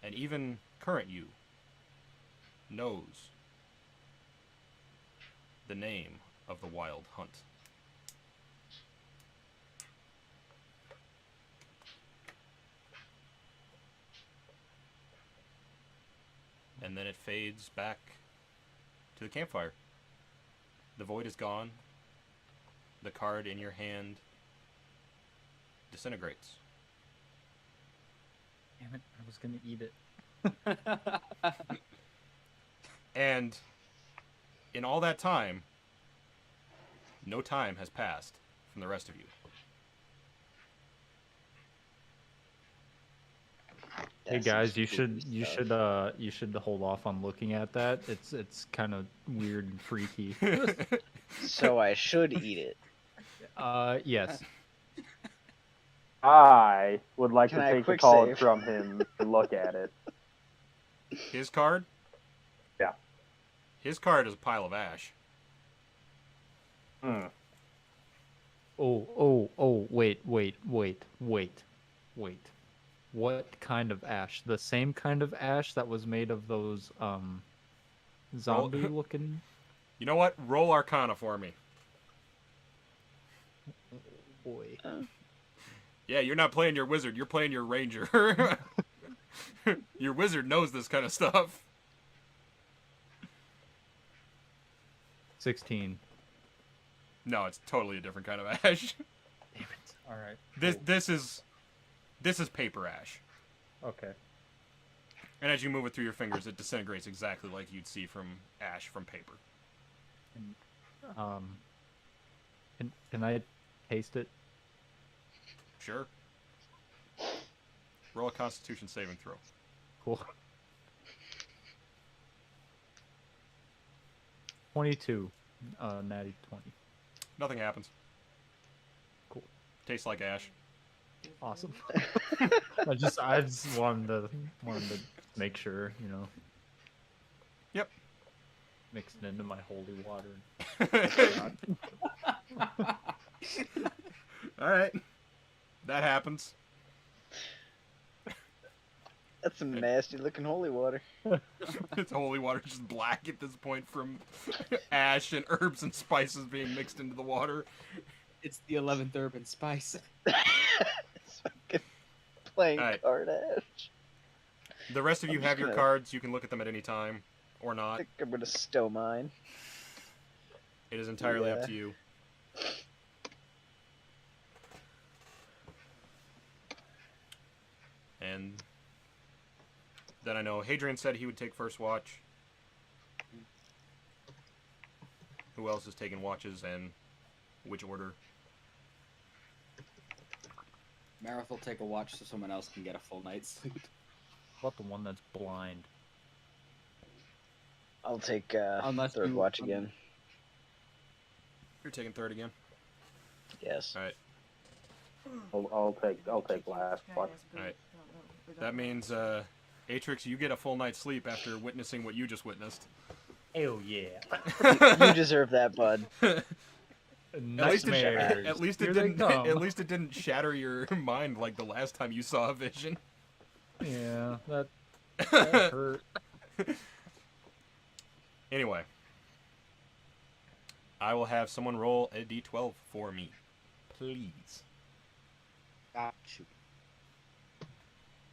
and even current you knows the name of the wild hunt. And then it fades back to the campfire. The void is gone. The card in your hand disintegrates. Damn it, I was gonna eat it. And in all that time, no time has passed from the rest of you. Hey That's guys, some you spooky stuff. you should hold off on looking at that. It's kind of weird and freaky. So I should eat it. Yes. I would like Can to I take the quick card save? from him and look at it. His card? Yeah. His card is a pile of ash. Hmm. Oh, wait. What kind of ash? The same kind of ash that was made of those zombie looking. You know what? Roll Arcana for me. Boy. Yeah, you're not playing your wizard, you're playing your ranger. Your wizard knows this kind of stuff. 16. No, it's totally a different kind of ash. Damn it. All right. This is paper ash. Okay. And as you move it through your fingers, it disintegrates exactly like you'd see from ash from paper. And, can I taste it? Sure. Roll a Constitution saving throw. Cool. 22. Natty 20. Nothing happens. Cool. Tastes like ash. Awesome. I just wanted to make sure, you know. Yep. Mix it into my holy water. All right. That happens. That's some nasty looking holy water. It's holy water, just black at this point from ash and herbs and spices being mixed into the water. It's the 11th herb and spice. It's fucking playing Alright. card ash. The rest of you I'm have just your gonna- cards. You can look at them at any time or I not. think I'm gonna stow mine. It is entirely up Yeah. to you. And then I know Hadrian said he would take first watch. Who else is taking watches and which order? Marith will take a watch so someone else can get a full night's sleep. What about the one that's blind? I'll take Unless third you- watch again. You're taking third again. Yes. All right. I'll take last watch. Alright. That means Atrix, you get a full night's sleep after witnessing what you just witnessed. Oh yeah. You deserve that, bud. Nightmares. At least Here it they didn't. come. At least it didn't shatter your mind like the last time you saw a vision. Yeah, that hurt. Anyway, I will have someone roll a d12 for me, please. Got you.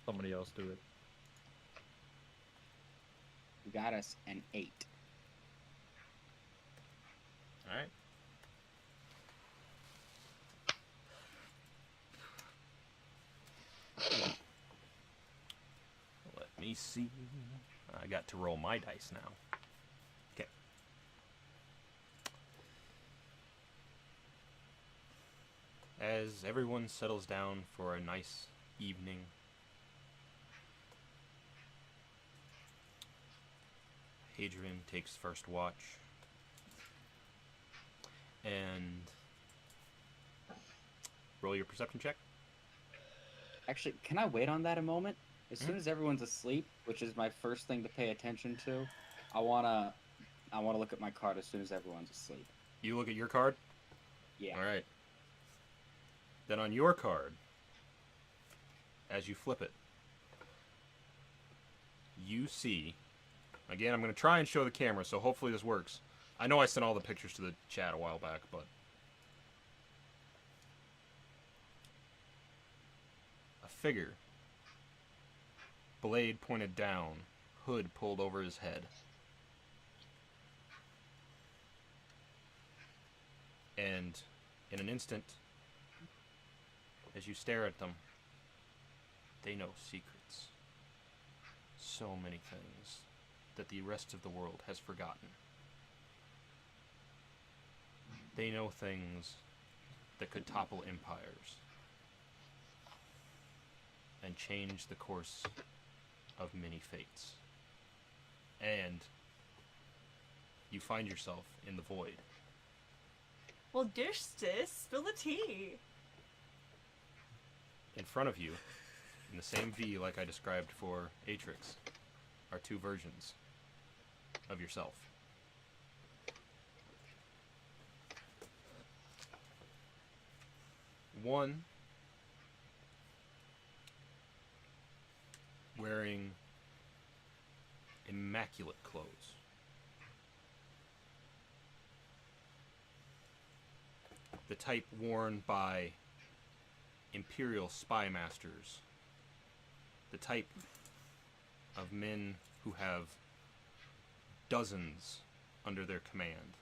Somebody else do it. You got us an 8. All right. Let me see. I got to roll my dice now. Okay. As everyone settles down for a nice evening, Hadrian takes first watch, and roll your perception check. Actually, can I wait on that a moment? As soon as everyone's asleep, which is my first thing to pay attention to, I wanna look at my card as soon as everyone's asleep. You look at your card. Yeah. All right. Then on your card, as you flip it, you see. Again, I'm going to try and show the camera, so hopefully this works. I know I sent all the pictures to the chat a while back, but a figure, blade pointed down, hood pulled over his head. And in an instant, as you stare at them, they know secrets. So many things that the rest of the world has forgotten. They know things that could topple empires and change the course of many fates. And you find yourself in the void. Well, dish, sis. Spill the tea. In front of you, in the same V like I described for Atrix, are two versions of yourself. One wearing immaculate clothes. The type worn by imperial spy masters. The type of men who have dozens under their command.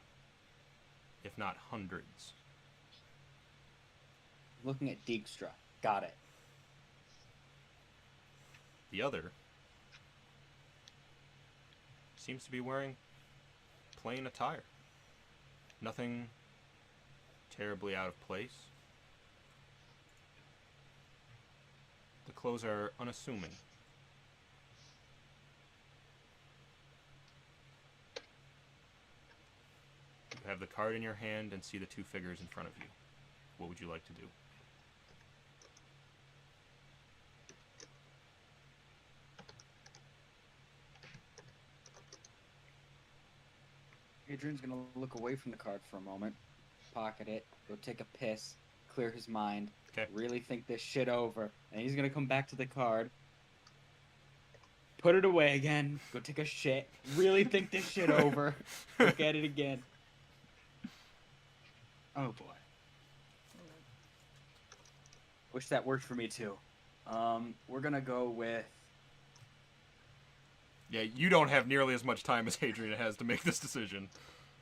if not hundreds. Looking at Dijkstra. Got it. The other seems to be wearing plain attire. Nothing terribly out of place. The clothes are unassuming. You have the card in your hand and see the two figures in front of you. What would you like to do? Adrian's gonna look away from the card for a moment, pocket it, go take a piss, clear his mind, Okay. really think this shit over, and he's gonna come back to the card, put it away again, go take a shit, really think this shit over, look at it again. Oh boy. Wish that worked for me too. We're gonna go with... Yeah, you don't have nearly as much time as Hadrian has to make this decision.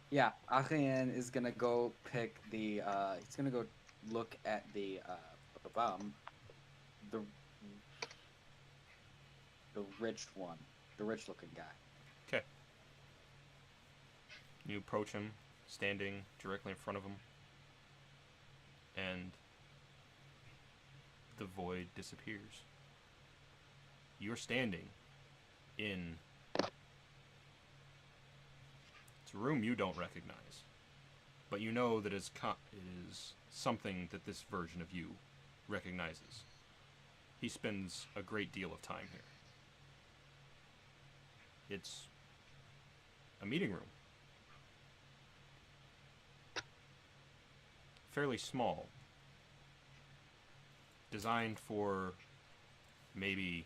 Yeah, Adrien is gonna go pick the, he's gonna go look at the rich one, the rich looking guy. Okay. You approach him, standing directly in front of him, and the void disappears. You're standing in... It's a room you don't recognize, but you know that it is something that this version of you recognizes. He spends a great deal of time here. It's a meeting room. Fairly small. Designed for maybe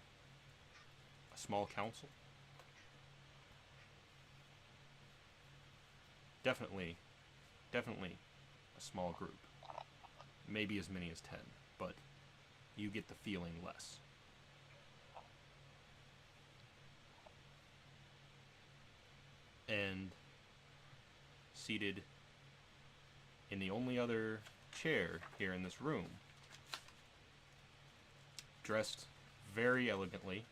a small council. Definitely a small group. Maybe as many as 10, but you get the feeling less. And seated in the only other chair here in this room, dressed very elegantly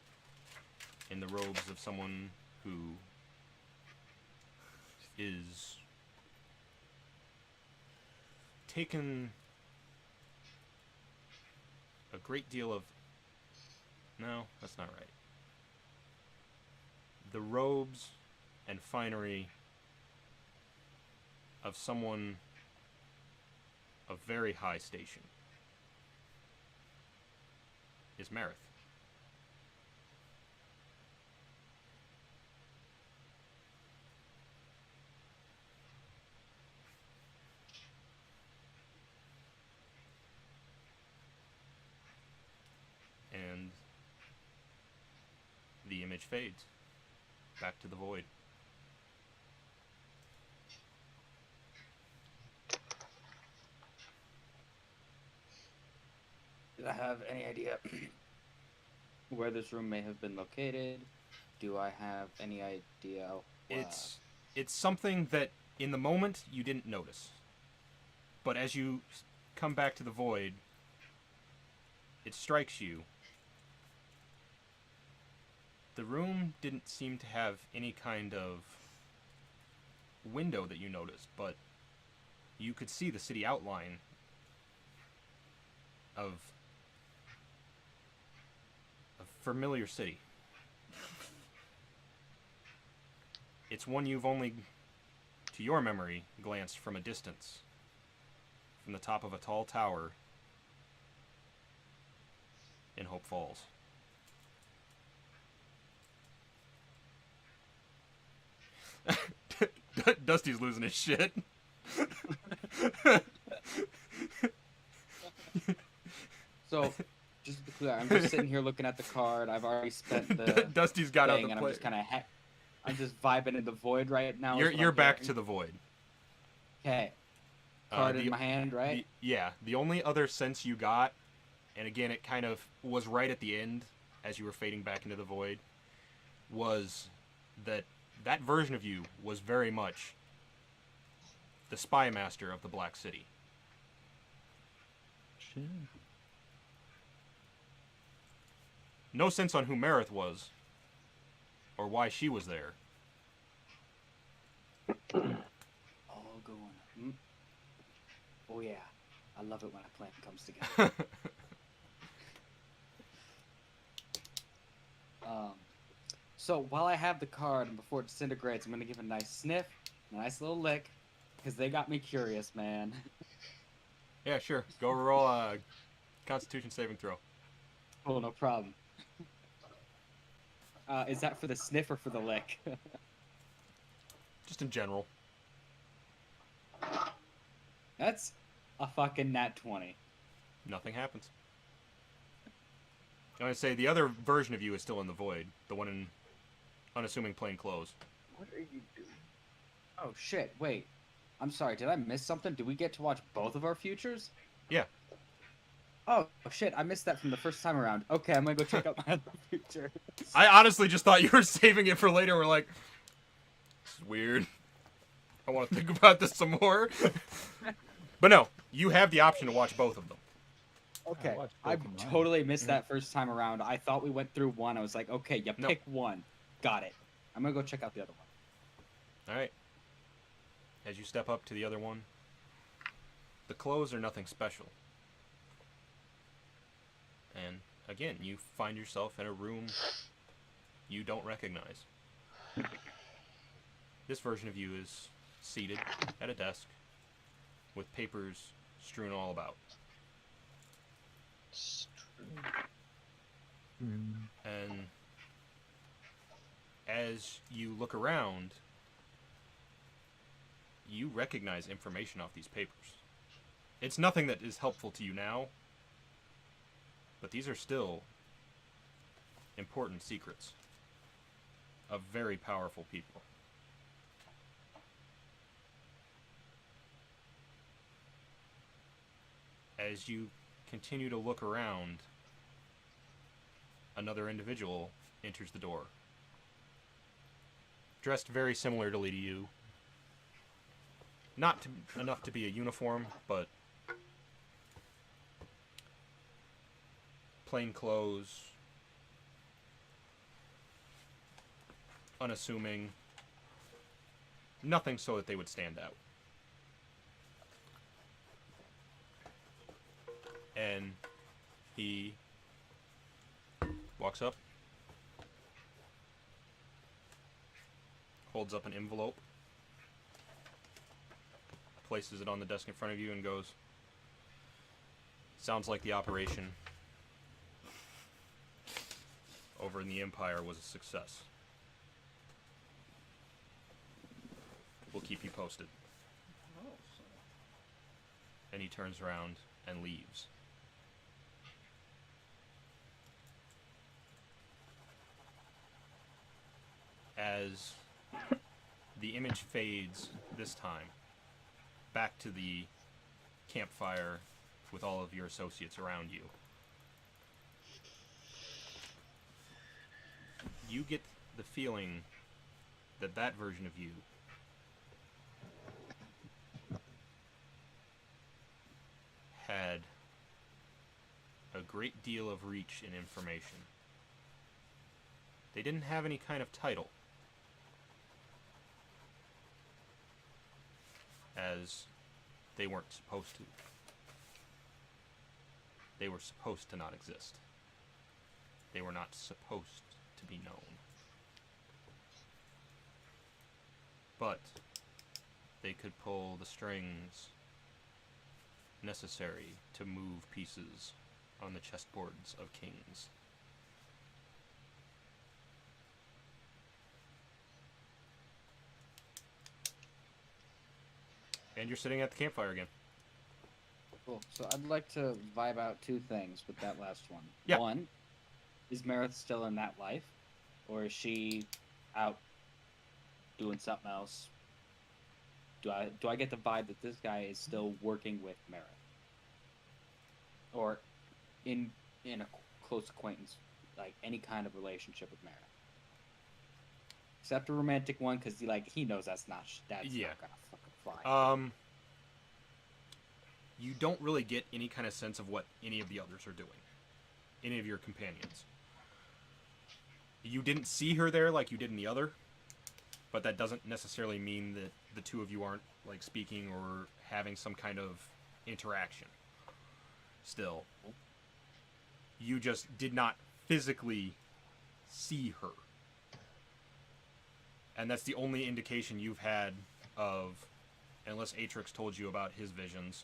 in the robes of someone who is taken a great deal of... No, that's not right. The robes and finery of someone of very high station is Marith. And the image fades back to the void. Do I have any idea where this room may have been located? Do I have any idea? It's something that in the moment you didn't notice, but as you come back to the void, it strikes you. The room didn't seem to have any kind of window that you noticed, but you could see the city outline of a familiar city. It's one you've only, to your memory, glanced from a distance, from the top of a tall tower in Hope Falls. Dusty's losing his shit. So, just to be clear, I'm just sitting here looking at the card. I've already spent the Dusty's got out thing, the and play. I'm just kind of I'm just vibing in the void right now. You're back to the void. Okay. Card in my hand, right? The only other sense you got, and again, it kind of was right at the end as you were fading back into the void, was that version of you was very much the spy master of the Black City. Shit. No sense on who Marith was, or why she was there. All going. Oh yeah, I love it when a plan comes together. So while I have the card and before it disintegrates, I'm gonna give it a nice sniff, a nice little lick, because they got me curious, man. Yeah, sure. Go roll a Constitution saving throw. Oh, no problem. Is that for the sniff or for the lick? Just in general. That's a fucking nat 20. Nothing happens. I'm gonna say the other version of you is still in the void. The one in unassuming plain clothes. What are you doing? Oh shit, wait. I'm sorry, did I miss something? Did we get to watch both of our futures? Yeah. Oh shit, I missed that from the first time around. Okay, I'm gonna go check out my other future. I honestly just thought you were saving it for later. We're like, this is weird. I want to think about this some more. But no, you have the option to watch both of them. Okay, watched I both of mine. totally missed that first time around. I thought we went through one. I was like, okay, you Nope. pick one. Got it. I'm gonna go check out the other one. All right. As you step up to the other one, the clothes are nothing special. And again, you find yourself in a room you don't recognize. This version of you is seated at a desk with papers strewn all about. And as you look around, you recognize information off these papers. It's nothing that is helpful to you now, but these are still important secrets of very powerful people. As you continue to look around, another individual enters the door. Dressed very similarly to you. Not enough to be a uniform, but plain clothes, unassuming, nothing so that they would stand out. And he walks up, holds up an envelope, places it on the desk in front of you, and goes, "Sounds like the operation over in the Empire was a success. We'll keep you posted." And he turns around and leaves. As the image fades this time, back to the campfire with all of your associates around you. You get the feeling that that version of you had a great deal of reach in information. They didn't have any kind of title, as they weren't supposed to. They were supposed to not exist. They were not supposed to be known. But they could pull the strings necessary to move pieces on the chessboards of kings. And you're sitting at the campfire again. Cool. So I'd like to vibe out two things with that last one. Yeah. One, is Marith still in that life? Or is she out doing something else? Do I get the vibe that this guy is still working with Marith? Or in a close acquaintance, like any kind of relationship with Marith? Except a romantic one, because he knows that's not Yeah. not gonna fucking fly. you don't really get any kind of sense of what any of the others are doing. Any of your companions. You didn't see her there like you did in the other, but that doesn't necessarily mean that the two of you aren't like speaking or having some kind of interaction. Still, you just did not physically see her. And that's the only indication you've had of, unless Atrix told you about his visions,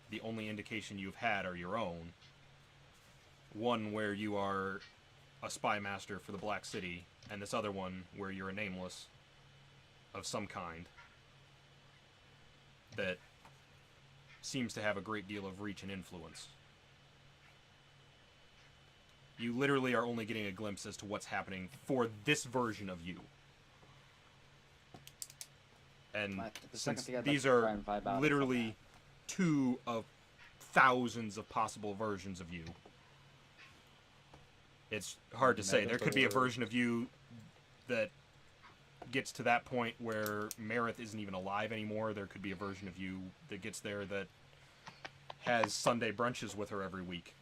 the only indication you've had are your own. One where you are a spy master for the Black City, and this other one where you're a nameless of some kind that seems to have a great deal of reach and influence. You literally are only getting a glimpse as to what's happening for this version of you. And since these are literally 2 of thousands of possible versions of you, it's hard to say. There could be a version of you that gets to that point where Marith isn't even alive anymore. There could be a version of you that gets there that has Sunday brunches with her every week.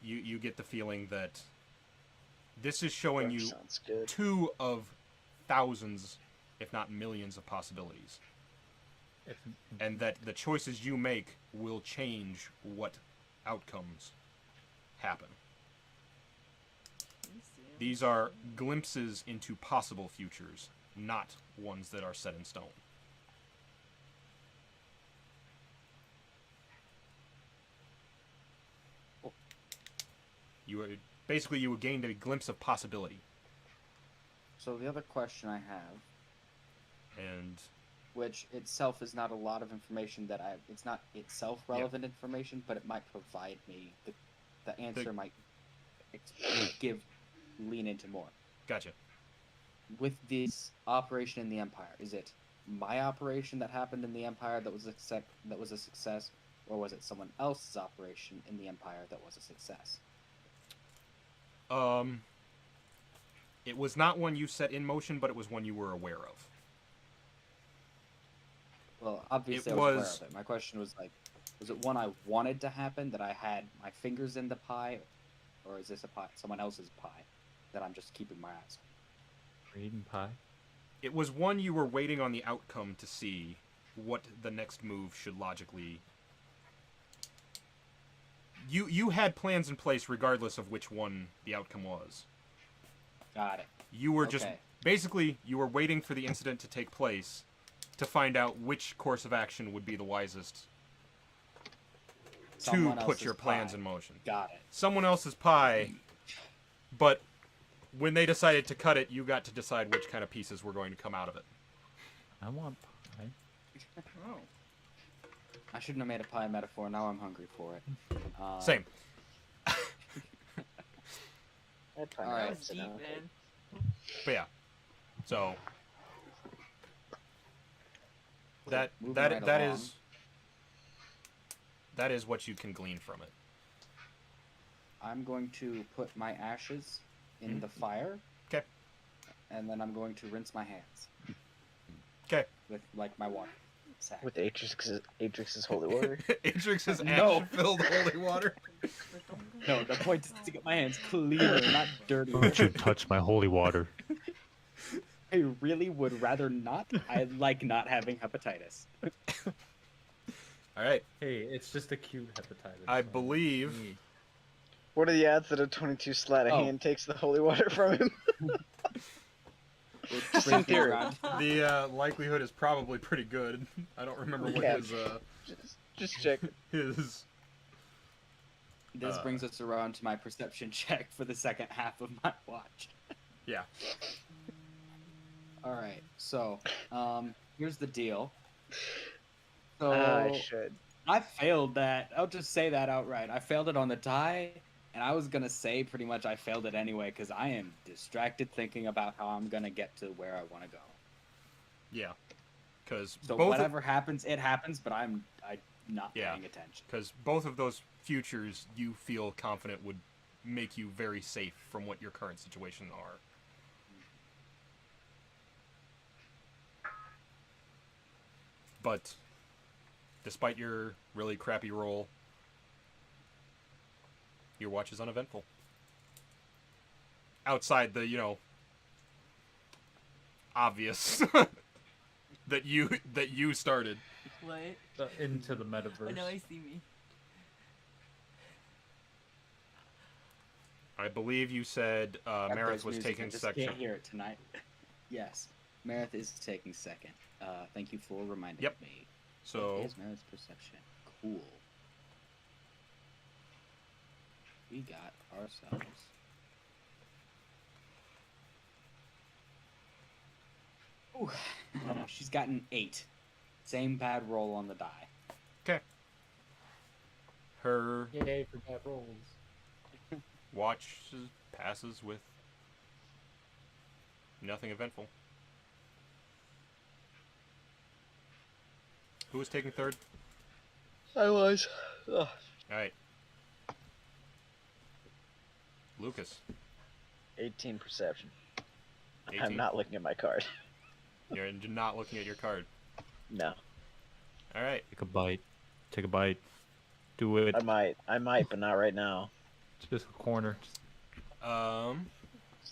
You get the feeling that this is showing you 2 of thousands, if not millions, of possibilities. And that the choices you make will change what outcomes happen. These are glimpses into possible futures, not ones that are set in stone. You gained a glimpse of possibility. So the other question I have, and which itself is not a lot of information that it's not itself relevant information, but it might provide me the answer might lean into more. Gotcha. With this operation in the Empire, is it my operation that happened in the Empire that was a success, or was it someone else's operation in the Empire that was a success? It was not one you set in motion, but it was one you were aware of. Well, obviously I was aware of it. My question was was it one I wanted to happen, that I had my fingers in the pie, or is this a pie, someone else's pie, that I'm just keeping my eyes on? Reading pie? It was one you were waiting on the outcome to see what the next move should logically... You had plans in place regardless of which one the outcome was. Got it. You were just... Basically, you were waiting for the incident to take place to find out which course of action would be the wisest to put your plans in motion. Got it. Someone else's pie, but when they decided to cut it, you got to decide which kind of pieces were going to come out of it. I want pie. Oh. I shouldn't have made a pie metaphor. Now I'm hungry for it. Same. All right. Deep, man. But yeah, so that is what you can glean from it. I'm going to put my ashes in the fire. Okay. And then I'm going to rinse my hands. Okay. With my water sack. With Atrix's holy water. Atrix's No. ash-filled holy water. No, the point is to get my hands cleaner, not dirty. Don't you touch my holy water. I really would rather not. I like not having hepatitis. All right. Hey, it's just a cute hepatitis. I believe... What are the odds that a 22 sleight of hand takes the holy water from him? Just in theory. The likelihood is probably pretty good. I don't remember what his... Just check. His... This brings us around to my perception check for the second half of my watch. Yeah. Alright, so, here's the deal. So, I should. I failed that. I'll just say that outright. I failed it on the die, and I was gonna say pretty much I failed it anyway, because I am distracted thinking about how I'm gonna get to where I want to go. Yeah. Because so whatever happens, it happens, but I'm not paying attention. Because both of those futures you feel confident would make you very safe from what your current situation are. But despite your really crappy roll, your watch is uneventful. Outside the, obvious that you started. What? Into the Oh, metaverse. now I see me. I believe you said Marith was taking I just section. can't hear it tonight. Yes, Marith is taking second. Thank you for reminding Yep. me. So What is Marith's perception? Cool. We got ourselves. Ooh, she's got an 8. Same bad roll on the die. okay. Her Yay for bad rolls. watch passes with nothing eventful. Who was taking third? I was. Ugh. All right. Lucas. 18 perception. 18. I'm not looking at my card. You're not looking at your card. No. All right. Take a bite. Take a bite. Do it. I might, but not right now. Just a corner. Just a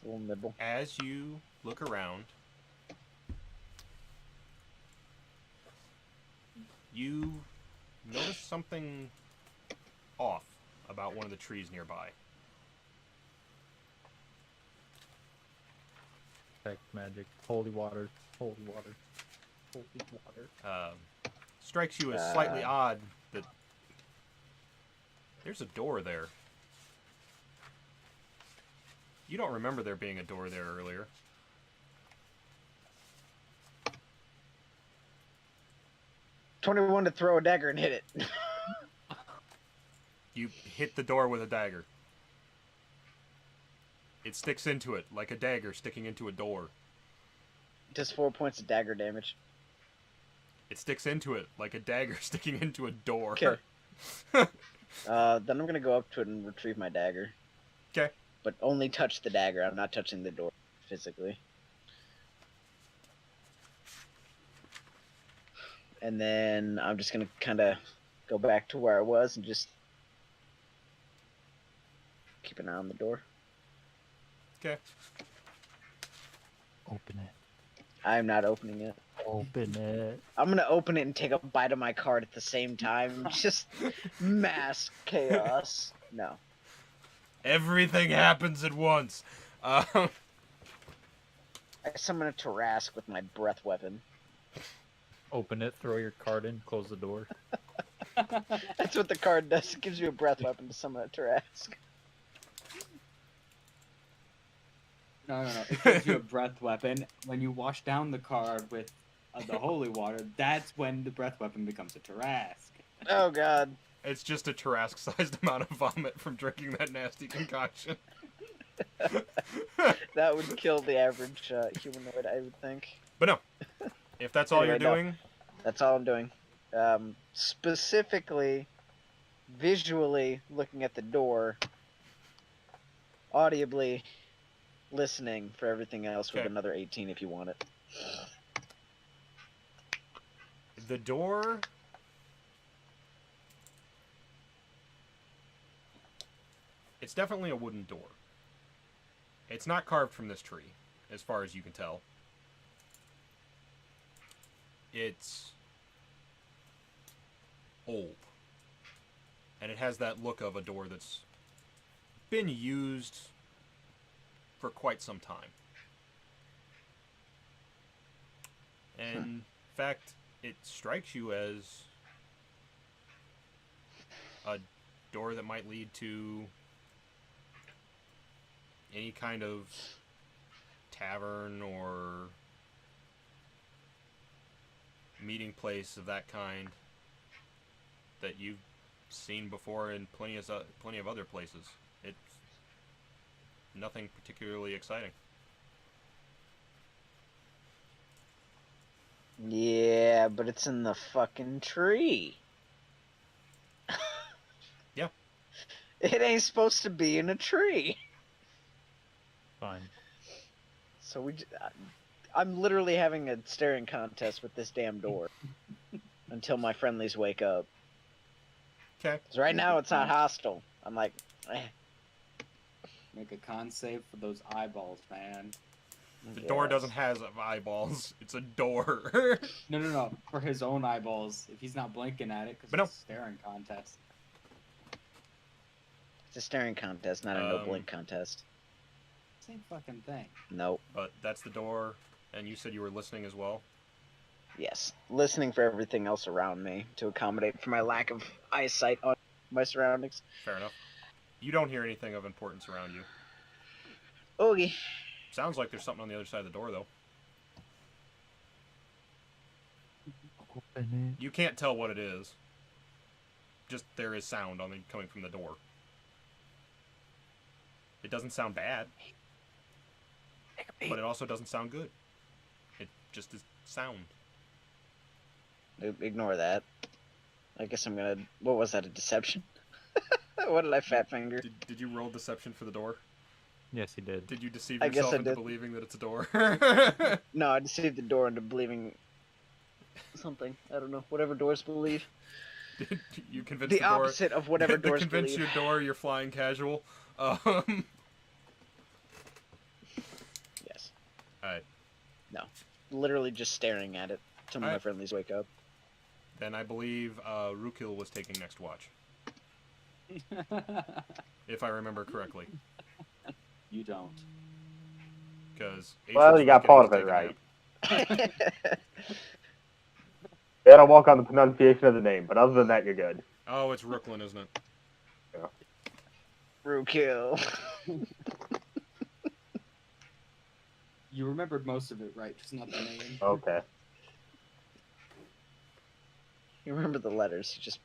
little nibble. As you look around, you notice something off about one of the trees nearby. Detect magic. Holy water. Holy water. Holy water. Strikes you as slightly odd that there's a door there. You don't remember there being a door there earlier. $21 to throw a dagger and hit it. You hit the door with a dagger. It sticks into it like a dagger sticking into a door. Does 4 points of dagger damage. It sticks into it like a dagger sticking into a door. Okay. Then I'm gonna go up to it and retrieve my dagger. Okay. But only touch the dagger. I'm not touching the door physically. And then I'm just gonna kind of go back to where I was and just keep an eye on the door. Okay. Open it. I'm not opening it. Open it. I'm gonna open it and take a bite of my card at the same time. Just mass chaos. No. Everything happens at once. I summon a Tarrasque with my breath weapon. Open it. Throw your card in. Close the door. That's what the card does. It gives you a breath weapon to summon a Tarrasque. No. It gives you a breath weapon. When you wash down the card with the holy water, that's when the breath weapon becomes a Tarrasque. Oh god. It's just a Tarrasque-sized amount of vomit from drinking that nasty concoction. That would kill the average humanoid, I would think. But no. If that's all Anyway, you're no. doing, That's all I'm doing. Specifically, visually looking at the door, audibly listening for everything else with Okay. another 18 if you want it. the door... It's definitely a wooden door. It's not carved from this tree, as far as you can tell. It's old. And it has that look of a door that's been used for quite some time. And in fact, it strikes you as a door that might lead to any kind of tavern or meeting place of that kind that you've seen before in plenty of other places. It's nothing particularly exciting. Yeah, but it's in the fucking tree. Yeah. It ain't supposed to be in a tree. Fine. So I'm literally having a staring contest with this damn door. until my friendlies wake up. Okay. Because right now it's not hostile. I'm like, Make a con save for those eyeballs, man. The door doesn't have eyeballs. It's a door. No. For his own eyeballs, if he's not blinking at it, because But no. it's a staring contest. It's a staring contest, not a no blink contest. Same fucking thing. Nope. But that's the door, and you said you were listening as well? Yes. Listening for everything else around me to accommodate for my lack of eyesight on my surroundings. Fair enough. You don't hear anything of importance around you. Okay. Sounds like there's something on the other side of the door, though. Open You can't tell what it is. Just there is sound coming from the door. It doesn't sound bad. But it also doesn't sound good. It just is sound. Ignore that. I guess I'm gonna... What was that, a deception? What did I fat finger? Did you roll deception for the door? Yes, he did. Did you deceive I guess yourself I into did. believing that it's a door? No, I deceived the door into believing... something. I don't know. Whatever doors believe. You convinced The the door... opposite of whatever to doors convince believe. your door you're flying casual. Yes. Alright. No. Literally just staring at it till my Alright. friendlies wake up. Then I believe Rukil was taking next watch. If I remember correctly. You don't. Because Well, you got part of it right. You gotta walk on the pronunciation of the name, but other than that, you're good. Oh, it's Rooklyn, isn't it? Rookil. You remembered most of it, right? Just not the name. Okay. You remember the letters, you just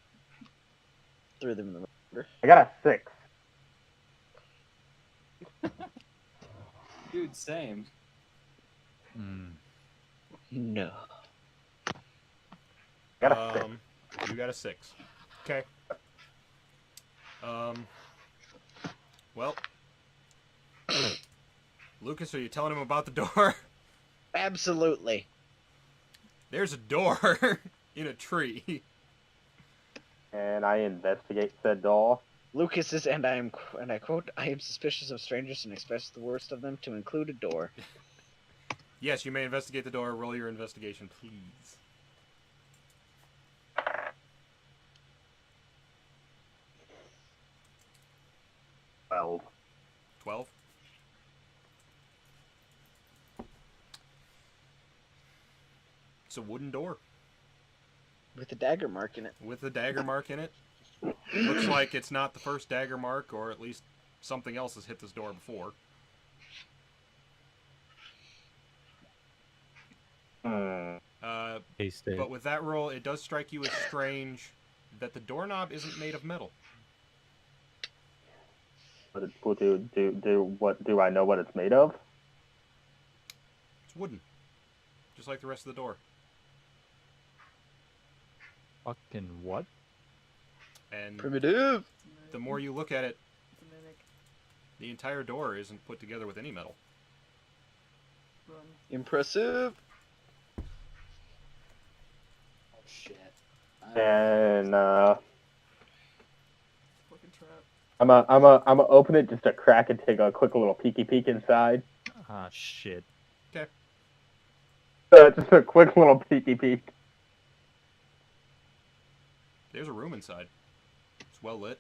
threw them in the river. I got a 6. Dude, same. No. I got a 6. You got a 6. Okay. Well. Lucas, are you telling him about the door? Absolutely. There's a door in a tree. And I investigate said door. Lucas is, and I quote, I am suspicious of strangers and expect the worst of them, to include a door. Yes, you may investigate the door. Roll your investigation, please. 12. 12? It's a wooden door. With a dagger mark in it. With a dagger mark in it. Looks like it's not the first dagger mark, or at least something else has hit this door before. But with that roll, it does strike you as strange that the doorknob isn't made of metal. What do I know what it's made of? It's wooden. Just like the rest of the door. Fucking what? And Primitive! the more you look at it, It's a mimic. the entire door isn't put together with any metal. Run. Impressive! Oh shit. And Fucking trap. I'm a open it just to crack and take a quick little peeky peek inside. Ah, shit. Okay. Just a quick little peeky peek. There's a room inside. It's well lit.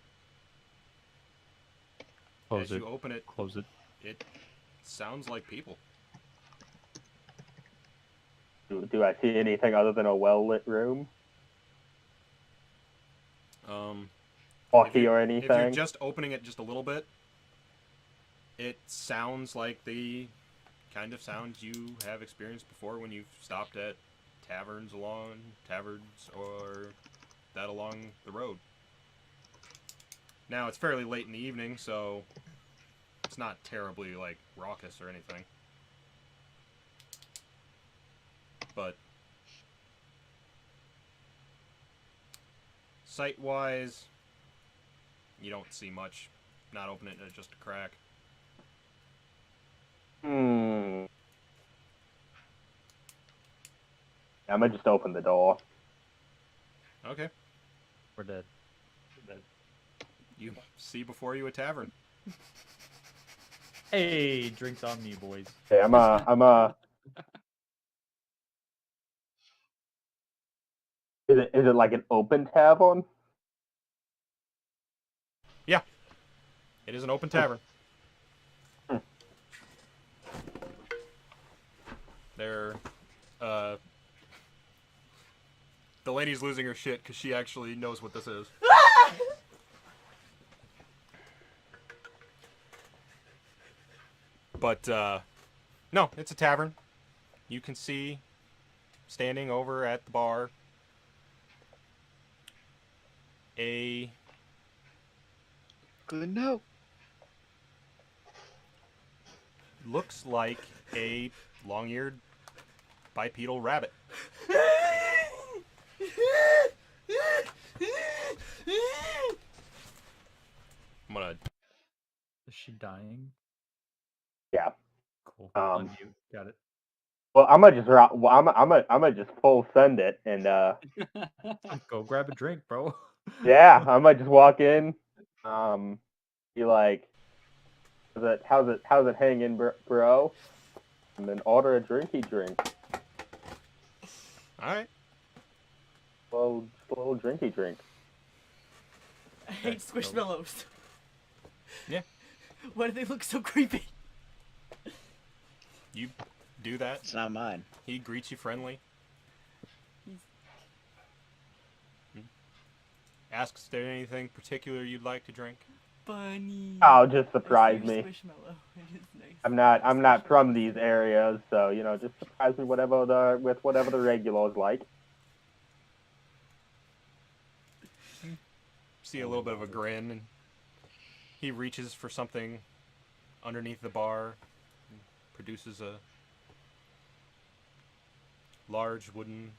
Close As it. you open it, Close it. it sounds like people. Do I see anything other than a well lit room? Hockey or If you're anything? just opening it just a little bit, it sounds like the kind of sounds you have experienced before when you've stopped at taverns or that along the road. Now, it's fairly late in the evening, so it's not terribly, like, raucous or anything. But sight-wise, you don't see much. Not opening it just a crack. I'm gonna just open the door. Okay. We're dead. You see before you a tavern. Hey, drinks on me, boys. Okay, Is it like an open tavern? Yeah. It is an open tavern. They're, the lady's losing her shit because she actually knows what this is. But, no, it's a tavern. You can see, standing over at the bar, a... Good no. looks like a long-eared bipedal rabbit. I'm gonna... Is she dying? Yeah. Cool. Um, Unmute. Got it. Well, I'm gonna just full send it, and Go grab a drink, bro. yeah, I might just walk in, be like, how's it hanging, bro? And then order a drinky drink. Alright. Well, just a little drinky drink. I hate squishmallows. Yeah. Why do they look so creepy? You do that. It's not mine. He greets you friendly. Asks if there's anything particular you'd like to drink. Bunny. Oh, just I surprise see me. your Squishmallow. It is nice. I'm not from these areas, so just surprise me with whatever the regulars like. See a little bit of a grin, and he reaches for something underneath the bar, and produces a large wooden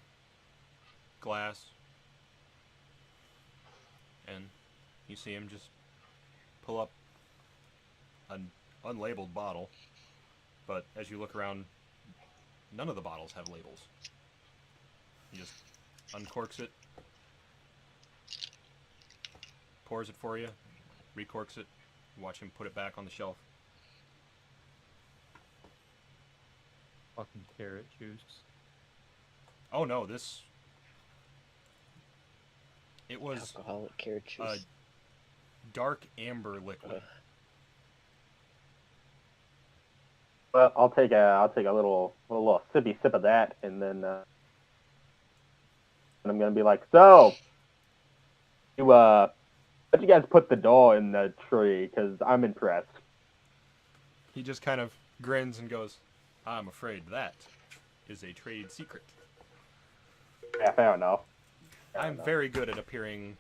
glass, and you see him just pull up an unlabeled bottle, but as you look around, none of the bottles have labels. He just uncorks it, pours it for you, recorks it, watch him put it back on the shelf. Fucking carrot juice. Oh no, this... It was Alcoholic carrot juice. a dark amber liquid. Well, I'll take a little sippy sip of that, and then I'm gonna be like, so, how'd you guys put the doll in the tree? Because I'm impressed. He just kind of grins and goes, I'm afraid that is a trade secret. Yeah, fair enough. I'm very good at appearing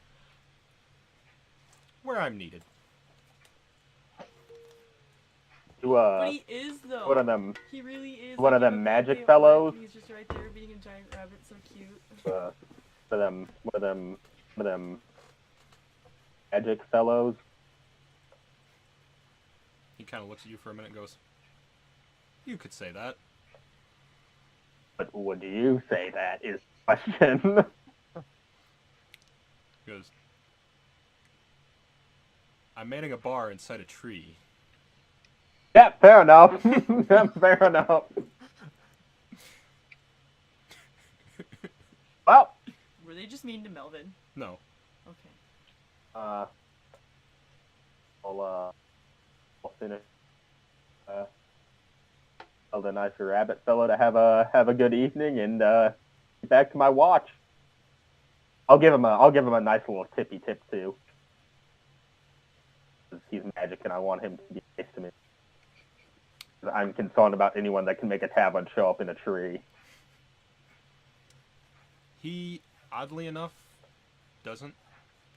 where I'm needed. But he is though. One of them. He really is. One of like, them you magic look at fellows? He's just right there being a giant rabbit, so cute. One of them magic fellows. He kind of looks at you for a minute and goes, you could say that. But would you say that is the question? He goes, I'm manning a bar inside a tree. Yeah, fair enough. Fair enough. Well, Were they just mean to Melvin? No. Okay. I'll finish. Tell the nicer rabbit fellow to have a good evening and get back to my watch. I'll give him a nice little tippy tip too. 'Cause he's magic and I want him to be nice to me. I'm concerned about anyone that can make a tavern show up in a tree. He, oddly enough, doesn't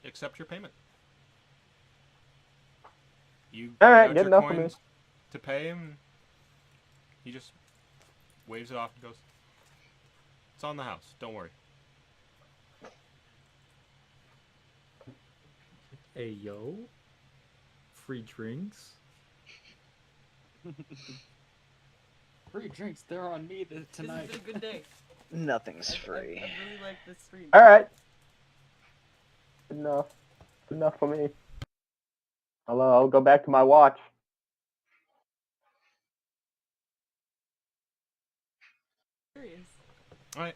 accept your payment. You All right, put good out your enough for me. coins to pay him. He just waves it off and goes, it's on the house, don't worry. Hey yo. Free drinks. Free drinks, they're on me tonight. This has been a good day. Nothing's I free. really like this stream. All right. Good enough. Good enough for me. I'll go back to my watch. Curious. All right.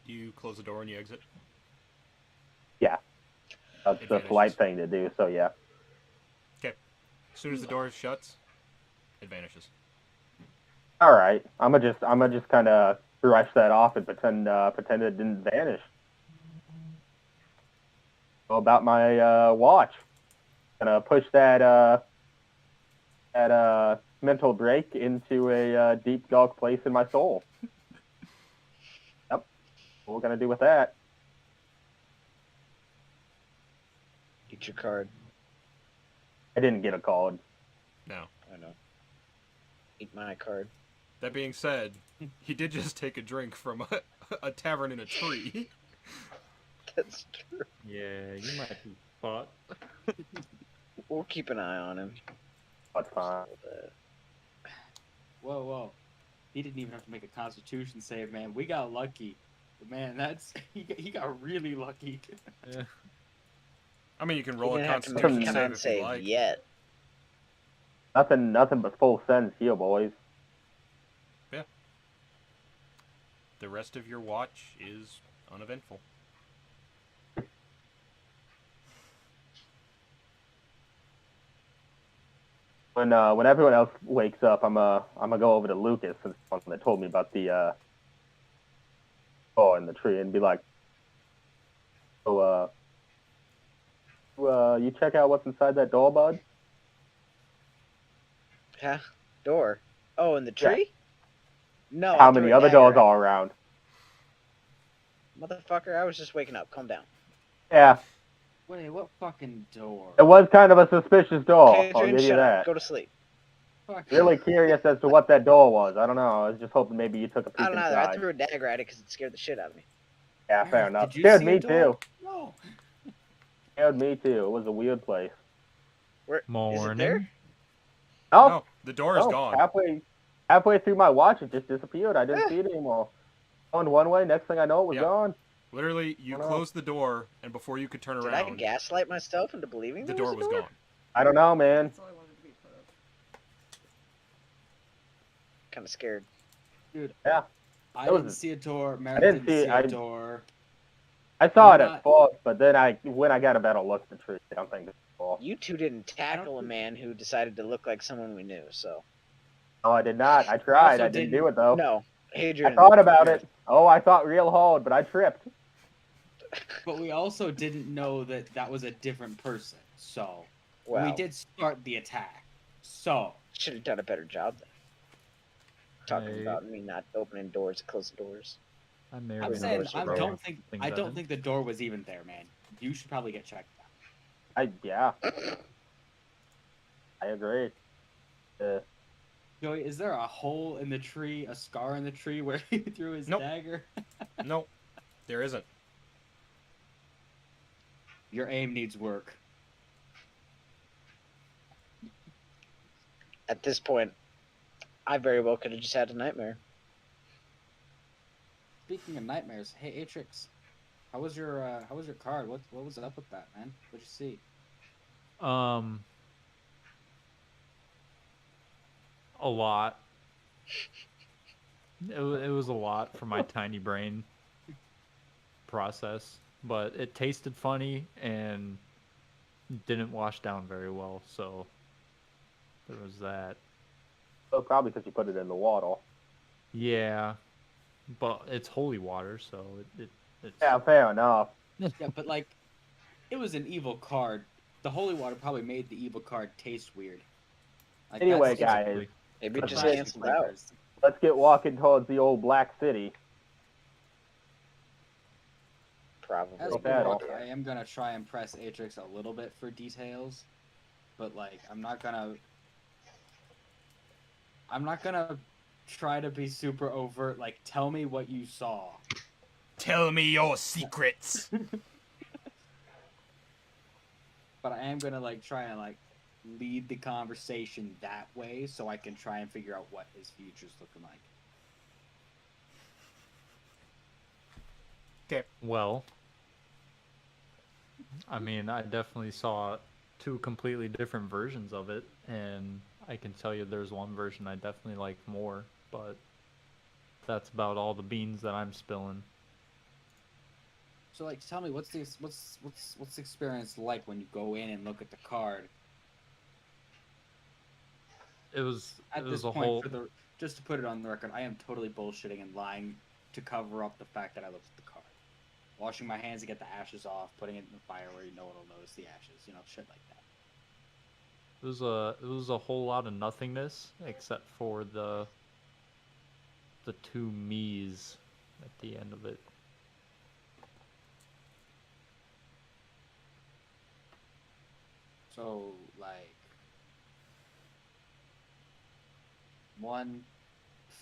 You close the door and you exit. Yeah. That's the Advantages. polite thing to do, so yeah. Okay. As soon as the door shuts, it vanishes. Alright. I'ma just kinda brush that off and pretend it didn't vanish. Go about my watch. Gonna push that mental break into a deep dark place in my soul. Yep. What we're gonna do with that. Get your card. I didn't get a card. No. I know. Eat my card. That being said, he did just take a drink from a tavern in a tree. That's true. Yeah, you might be fucked. We'll keep an eye on him. That's fine. Whoa. He didn't even have to make a Constitution save, man. We got lucky. But man, he got really lucky. Yeah. I mean, you can He roll a didn't have to make Constitution a save con if you save like. yet. Nothing but full sends here, boys. Yeah. The rest of your watch is uneventful. When everyone else wakes up, I'm gonna go over to Lucas, since the one that told me about the in the tree, and be like, so you check out what's inside that door, bud? Huh? Door. Oh, in the tree? No. How I threw many a other dagger doors at are around? Motherfucker, I was just waking up. Calm down. Yeah, Wait, what fucking door? it was kind of a suspicious door. I'll Adrian, give you shut up. that. Go to sleep. Fuck. Really curious as to what that door was. I don't know. I was just hoping maybe you took a I peek don't know. I inside. threw a dagger at it because it scared the shit out of me. Yeah, fair Eric, enough. did you Scared see me a door? too. No. Scared me too. It was a weird place. Where is it Morning. there? Oh, No, the door is oh, gone. halfway through my watch, it just disappeared. I didn't see it anymore. Going one way, next thing I know, it was Yeah. gone. Literally, you Oh, no. closed the door, and before you could turn Did I around, gaslight myself into believing the there door was was a door? gone. I don't know, man. That's all I wanted to be a part of. Kind of scared. Dude. Yeah. I That was didn't a- see a door. Merritt didn't didn't see see- a I- door. I saw it You're at first, but then when I got a better look at the tree, I don't think it's fall. You two didn't tackle a man who decided to look like someone we knew, so. No, I did not. I tried. also I didn't didn't- do it though. No. Adrian. I thought about it. Oh, I thought real hard, but I tripped. But we also didn't know that that was a different person. So Well, we did start the attack. So should have done a better job then. Talking Hey. about me not opening doors and closing doors. I may or I'm may saying not I throw don't think things I at don't him. think the door was even there, man. You should probably get checked out. Yeah. I agree. Joey, is there a hole in the tree, a scar in the tree where he threw his Nope. dagger? Nope, there isn't. Your aim needs work. At this point, I very well could have just had a nightmare. Speaking of nightmares, hey Atrix, how was your card? What was up with that, man? What'd you see? A lot. It was a lot for my tiny brain process, but it tasted funny and didn't wash down very well, so there was that. Well, probably because you put it in the water. Yeah, but it's holy water, so it's Yeah, fair enough. Yeah, but like, it was an evil card. The holy water probably made the evil card taste weird. Like, Anyway, that's- guys, basically- Maybe it That's just right. canceled out. flavors. let's get walking towards the old Black City. Probably. As Look we that walk, up. I am gonna try and press Atrix a little bit for details, but like, I'm not gonna try to be super overt. Like, tell me what you saw. Tell me your secrets. But I am gonna like try and like lead the conversation that way so I can try and figure out what his future's looking like. Okay. Well, I mean, I definitely saw two completely different versions of it, and I can tell you there's one version I definitely like more, but that's about all the beans that I'm spilling. So, like, tell me, what's the experience like when you go in and look at the card? It was At this a point, whole. just to put it on the record, I am totally bullshitting and lying to cover up the fact that I looked at the card. Washing my hands to get the ashes off, putting it in the fire where no one will notice the ashes, shit like that. It was a whole lot of nothingness except for the two me's at the end of it. So, like, one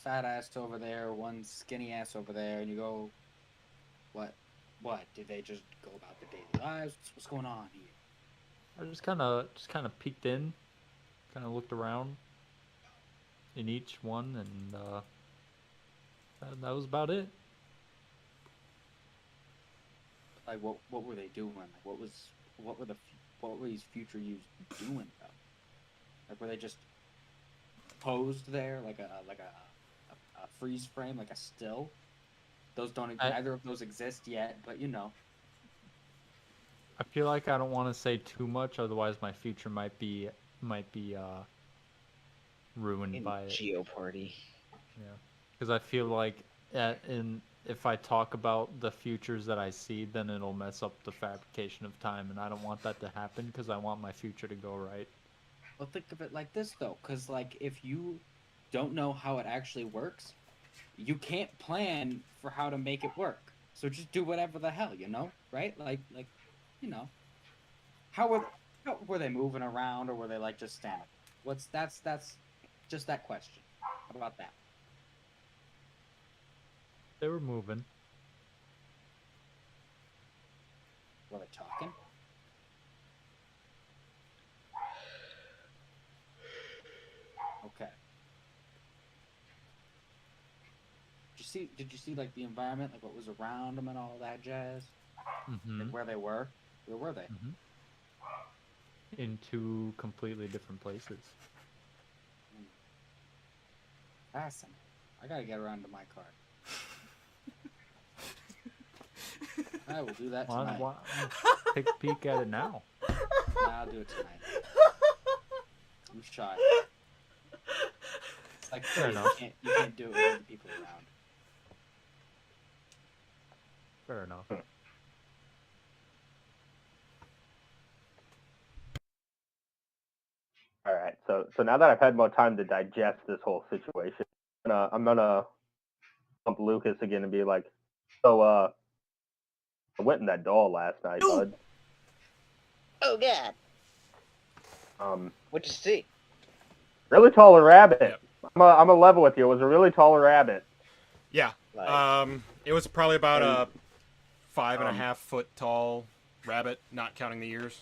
fat ass over there, one skinny ass over there, and you go, what? Did they just go about their daily lives? What's going on here? I just kind of peeked in, kind of looked around in each one, and that was about it. Like, what were they doing? Like, what were these future yous doing though? Like, were they just posed there like a freeze frame, like a still? Neither of those exist yet, but I feel like I don't want to say too much, otherwise my future might be ruined by it. Geoparty. Yeah, because I feel like if I talk about the futures that I see, then it'll mess up the fabrication of time, and I don't want that to happen because I want my future to go right. Well, think of it like this though, because like if you don't know how it actually works, you can't plan for how to make it work. So just do whatever the hell, right? Like how were they moving around, or were they like just standing? That's just that question. How about that? They were moving. Were they talking? Okay. Did you see like the environment, like what was around them and all that jazz? Mm-hmm. Like where they were? Where were they? Mm-hmm. In two completely different places. Fascinating. I gotta get around to my card. I will do that tonight. Take a peek at it now. Nah, I'll do it tonight. I'm shy. It's like Fair you enough. you can't do it with other people around. Fair enough. All right, so now that I've had more time to digest this whole situation, I'm gonna bump Lucas again and be like, so I went in that doll last night, bud. Oh god. What'd you see? Really tall rabbit. Yep. I'm a level with you. It was a really tall rabbit. Yeah. Like, It was probably about a 5.5 foot tall rabbit, not counting the ears.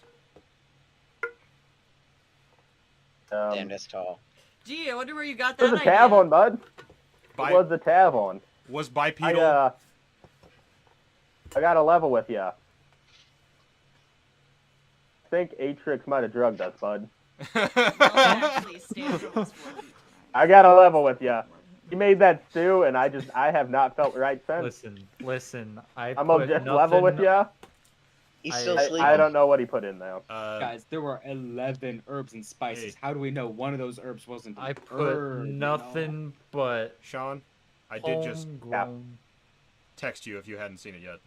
damn, that's tall. Gee, I wonder where you got It was that a tav idea. on, bud. It was a tav on. Was bipedal. I got a level with you. I think Atrix might have drugged us, bud. Well, actually, stands almost 4 feet. I got a level with you. You made that stew, and I have not felt right since. Listen. I'm gonna just level with you. He's still sleeping. I don't know what he put in there. Guys, there were 11 herbs and spices. Hey. How do we know one of those herbs wasn't an I put herb, nothing but Sean, I did just homegrown. text you if you hadn't seen it yet.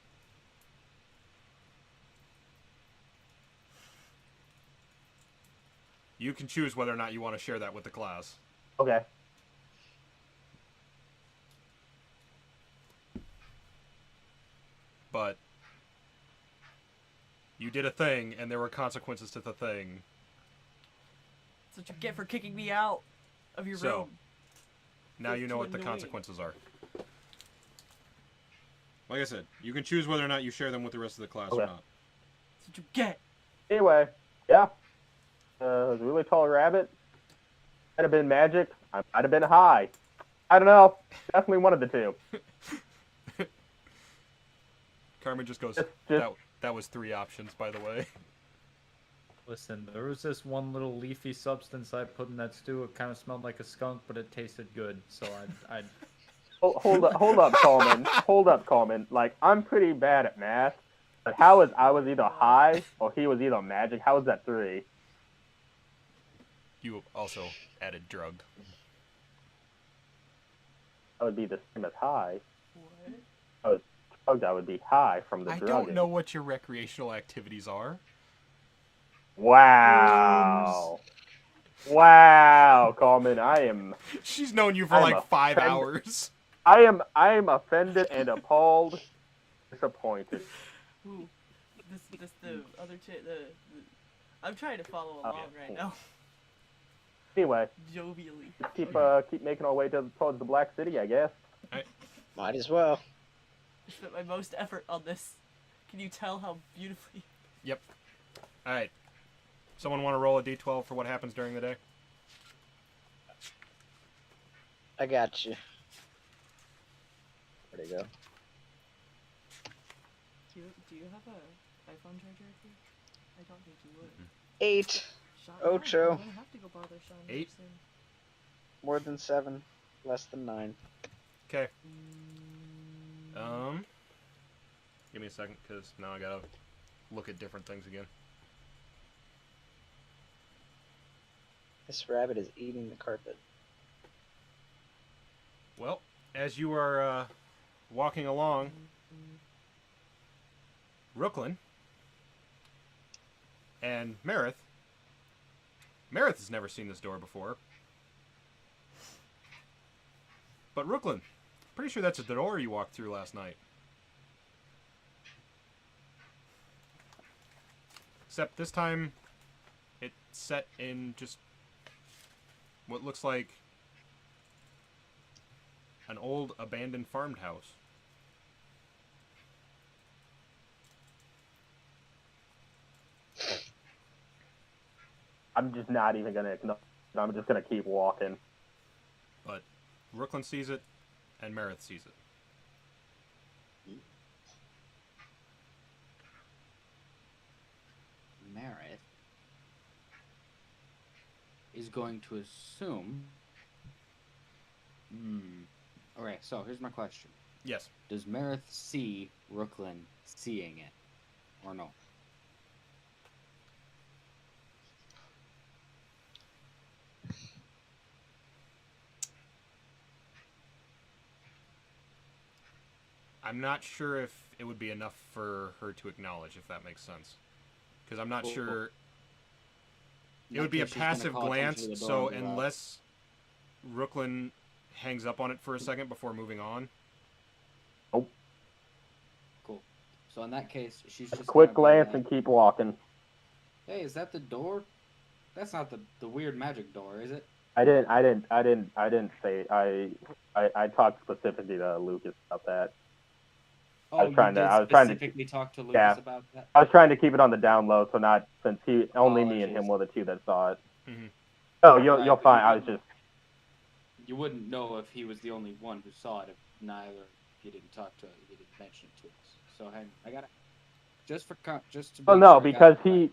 You can choose whether or not you want to share that with the class. Okay. But you did a thing, and there were consequences to the thing. That's what you get for kicking me out of your So, room. now you know what the consequences are. Like I said, you can choose whether or not you share them with the rest of the class or Okay. not. That's what you get. Anyway, yeah. a really tall rabbit. Might have been magic. I might have been high. I don't know. Definitely one of the two. Carmen just goes, Just that was 3 options, by the way. Listen, there was this one little leafy substance I put in that stew. It kind of smelled like a skunk, but it tasted good. So I'd hold up, Coleman. Hold up, Coleman. Like, I'm pretty bad at math, but how is I was either high or he was either magic? How is that 3? You also added drugged. That would be the same as high. What? If I was drugged, I would be high from the I drugging. don't know what your recreational activities are. Wow. Wow, Coleman. She's known you for like 5 hours. I am offended and appalled, disappointed. Ooh, this the other I'm trying to follow along right now. Anyway, Jovially. keep making our way towards the Black City, I guess. Might as well. I spent my most effort on this. Can you tell how beautifully? Yep. All right. Someone want to roll a d12 for what happens during the day? I got you. Where'd it go? Do you have a iPhone charger here? I don't think you would. 8. Sean, Ocho. I'm gonna have to go bother Sean 8? soon. More than 7. Less than 9. Okay. Give me a second, because now I gotta look at different things again. This rabbit is eating the carpet. Well, as you are walking along, Brooklyn and Marith has never seen this door before. But Brooklyn, pretty sure that's a door you walked through last night. Except this time, it's set in just what looks like an old abandoned farmed house. I'm just not even gonna acknowledge. I'm just gonna keep walking. But Brooklyn sees it, and Marith sees it. Marith is going to assume. Okay, so here's my question. Yes. Does Marith see Brooklyn seeing it, or no? I'm not sure if it would be enough for her to acknowledge, if that makes sense. Because I'm not Cool. sure. In It would that be a case, she's gonna passive call attention glance, to the door so and go out. unless Brooklyn hangs up on it for a second before moving on. Cool. So in that case, she's just Quick gonna be glance like, and keep walking. Hey, is that the door? That's not the weird magic door, is it? I didn't say. I talked specifically to Lucas about that. Oh, I was trying to specifically talk to Lucas yeah. about that. I was trying to keep it on the down low, so not since only me and Apologies. him were the two that saw it. Mm-hmm. Oh, Right, you'll but find. you I was just. You wouldn't know if he was the only one who saw it if he didn't talk to it, he didn't mention it to us. So I gotta just to. Oh make no, sure I got because it right.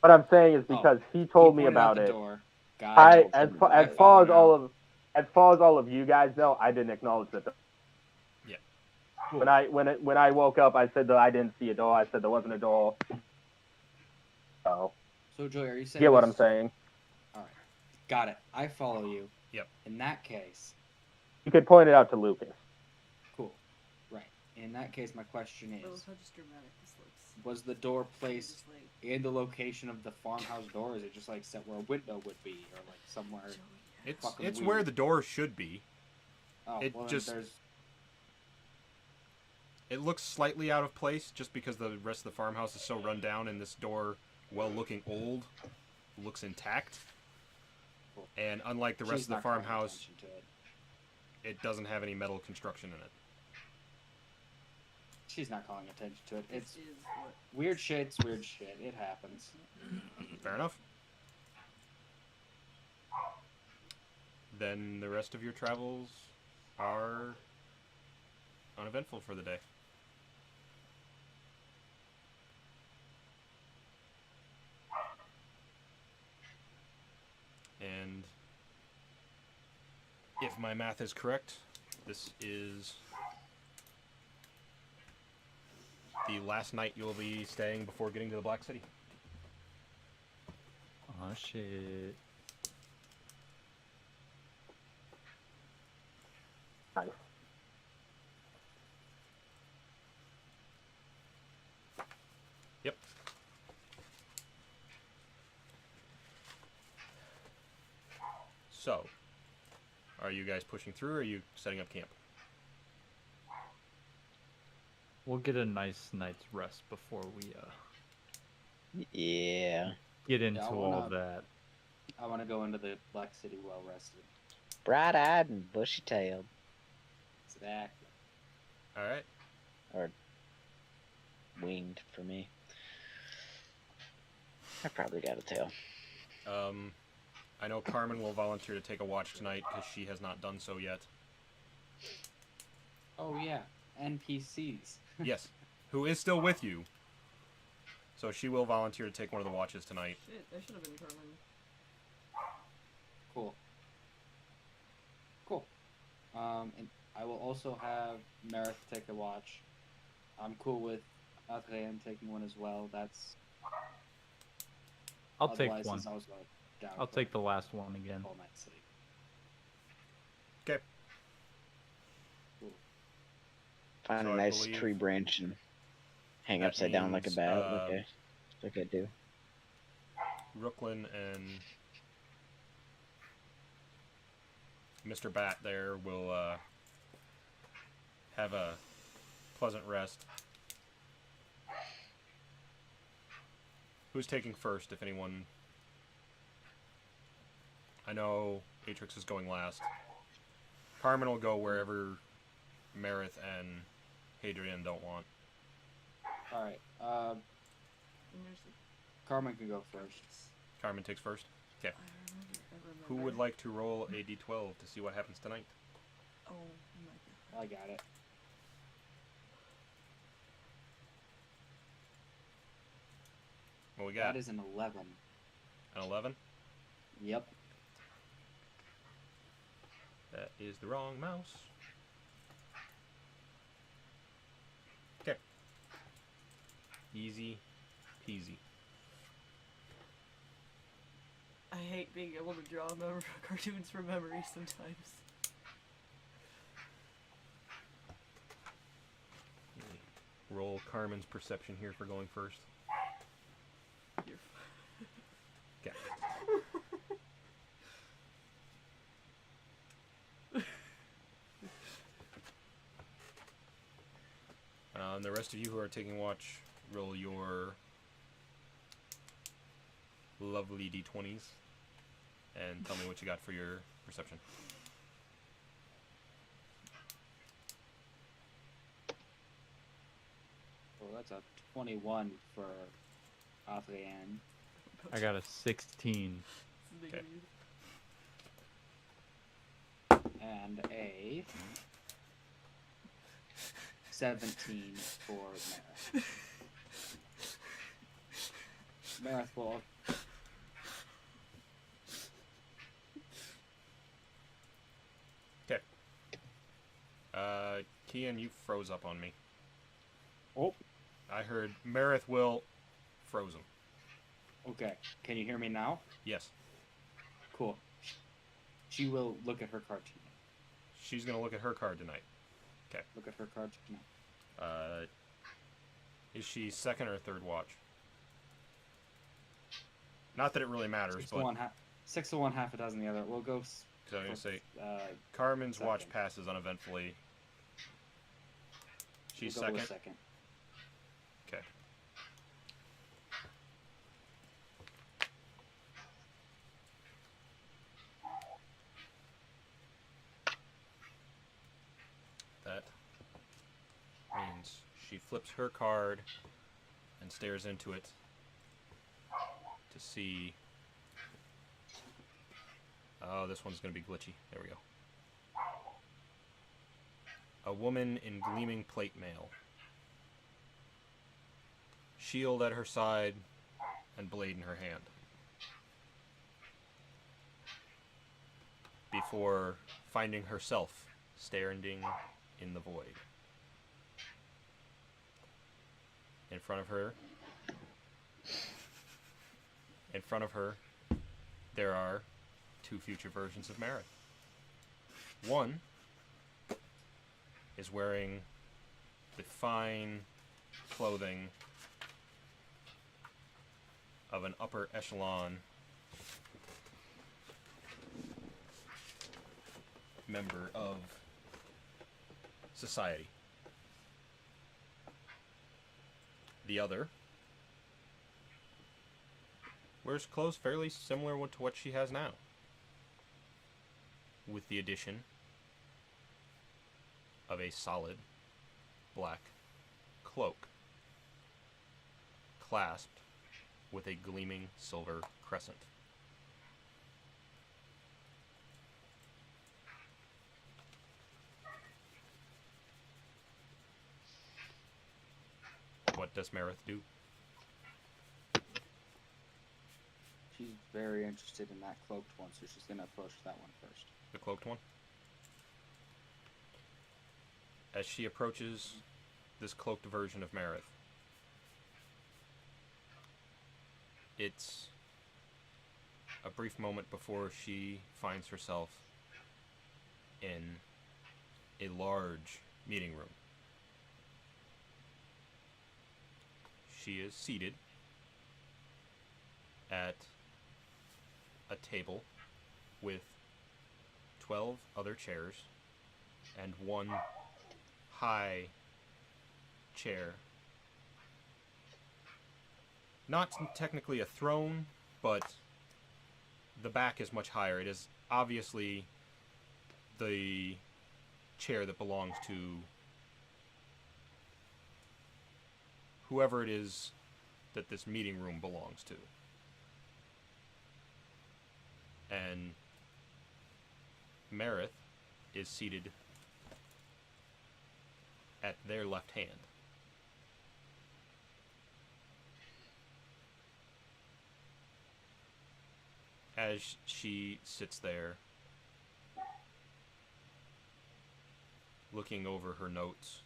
What I'm saying is Oh, because he told me pointed out about the it. door. As I far as follow all of you guys know, I didn't acknowledge that. Yeah. Cool. When I woke up, I said that I didn't see a door. I said there wasn't a door. So Joey, are you saying? you get what I'm saying? All right, got it. I follow you. Yep. In that case, You could point it out to Lucas. cool. Right. In that case, my question I love is: how just dramatic this looks. was the door placed Just like, in the location of the farmhouse door? Or is it just like set where a window would be, or like somewhere? Joey, It's Fucking where weird. the door should be. Oh, It well, then just- there's. It looks slightly out of place just because the rest of the farmhouse is so run down, and this door, while looking old, looks intact. Cool. And unlike the rest She's of the not calling farmhouse, attention to it. it doesn't have any metal construction in it. She's not calling attention to it. this It's is what. weird shit. It's weird shit. It happens. Fair enough. then the rest of your travels are uneventful for the day. And if my math is correct, this is the last night you'll be staying before getting to the Black City. Oh shit. Nice. Yep. So, are you guys pushing through, or are you setting up camp? We'll get a nice night's rest before we Yeah. get into I all wanna- that. I want to go into the Black City well rested. Bright-eyed and bushy-tailed. Exactly. All right. Or winged for me. I probably got a tail. I know Carmen will volunteer to take a watch tonight because she has not done so yet. Oh yeah, NPCs. Yes, who is still with you. So she will volunteer to take one of the watches tonight. Shit, that should have been Carmen. Cool. Cool. And I will also have Merith take a watch. I'm cool with Adrien taking one as well. That's. I'll take otherwise one. he's also down I'll for take the last one again. all night sleep. Okay. Cool. Find So a I nice believe tree branch and hang that upside down like a means, bat, like I do. Brooklyn and Mr. Bat there will have a pleasant rest. Who's taking first, if anyone? I know Atrix is going last. Carmen will go wherever Merith and Hadrian don't want. All right. And there's the, Carmen can go first. Carmen takes first. Okay. I remember. Who would like to roll a d12 to see what happens tonight? Oh my god. I got it. What we got? That is an 11. An 11? Yep. That is the wrong mouse. Okay. Easy peasy. I hate being able to draw cartoons from memory sometimes. Roll Carmen's perception here for going first. You're Okay. And the rest of you who are taking watch, roll your lovely d20s and tell me what you got for your perception. Well, that's a 21 for Adrien. I got a 16. Okay. And a 17 for Marith. Marith will. Okay. Kian, you froze up on me. Oh, I heard Merith will frozen. okay. Can you hear me now? Yes. Cool. She will look at her card tonight. She's gonna look at her card tonight. Look at her card tonight. Is she second or third watch? Not that it really matters, 6 to but 1, 6 to 1, half a dozen the other. We'll go. so I'm gonna say Uh, Carmen's watch second. passes uneventfully. She's we'll go with second. second. Okay. That means she flips her card and stares into it to see Oh, this one's going to be glitchy. There we go. A woman in gleaming plate mail. Shield at her side and blade in her hand. Before finding herself standing in the void. In front of her, there are 2 future versions of Marith. One is wearing the fine clothing of an upper echelon member of society. The other wears clothes fairly similar to what she has now, with the addition of a solid black cloak clasped with a gleaming silver crescent. What does Marith do? She's very interested in that cloaked one, so she's gonna approach that one first. The cloaked one? As she approaches this cloaked version of Marith, it's a brief moment before she finds herself in a large meeting room. She is seated at a table with 12 other chairs and one high chair. Not technically a throne, but the back is much higher. It is obviously the chair that belongs to whoever it is that this meeting room belongs to. And Marith is seated at their left hand. As she sits there, looking over her notes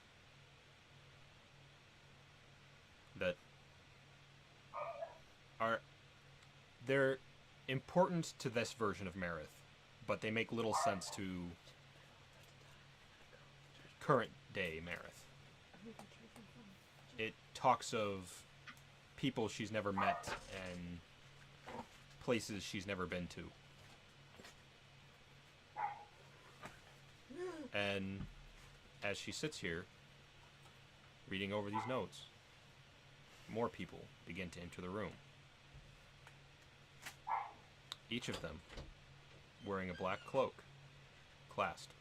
that are they're important to this version of Marith, but they make little sense to current day Marith. It talks of people she's never met and places she's never been to. And as she sits here, reading over these notes, more people begin to enter the room. Each of them wearing a black cloak, clasped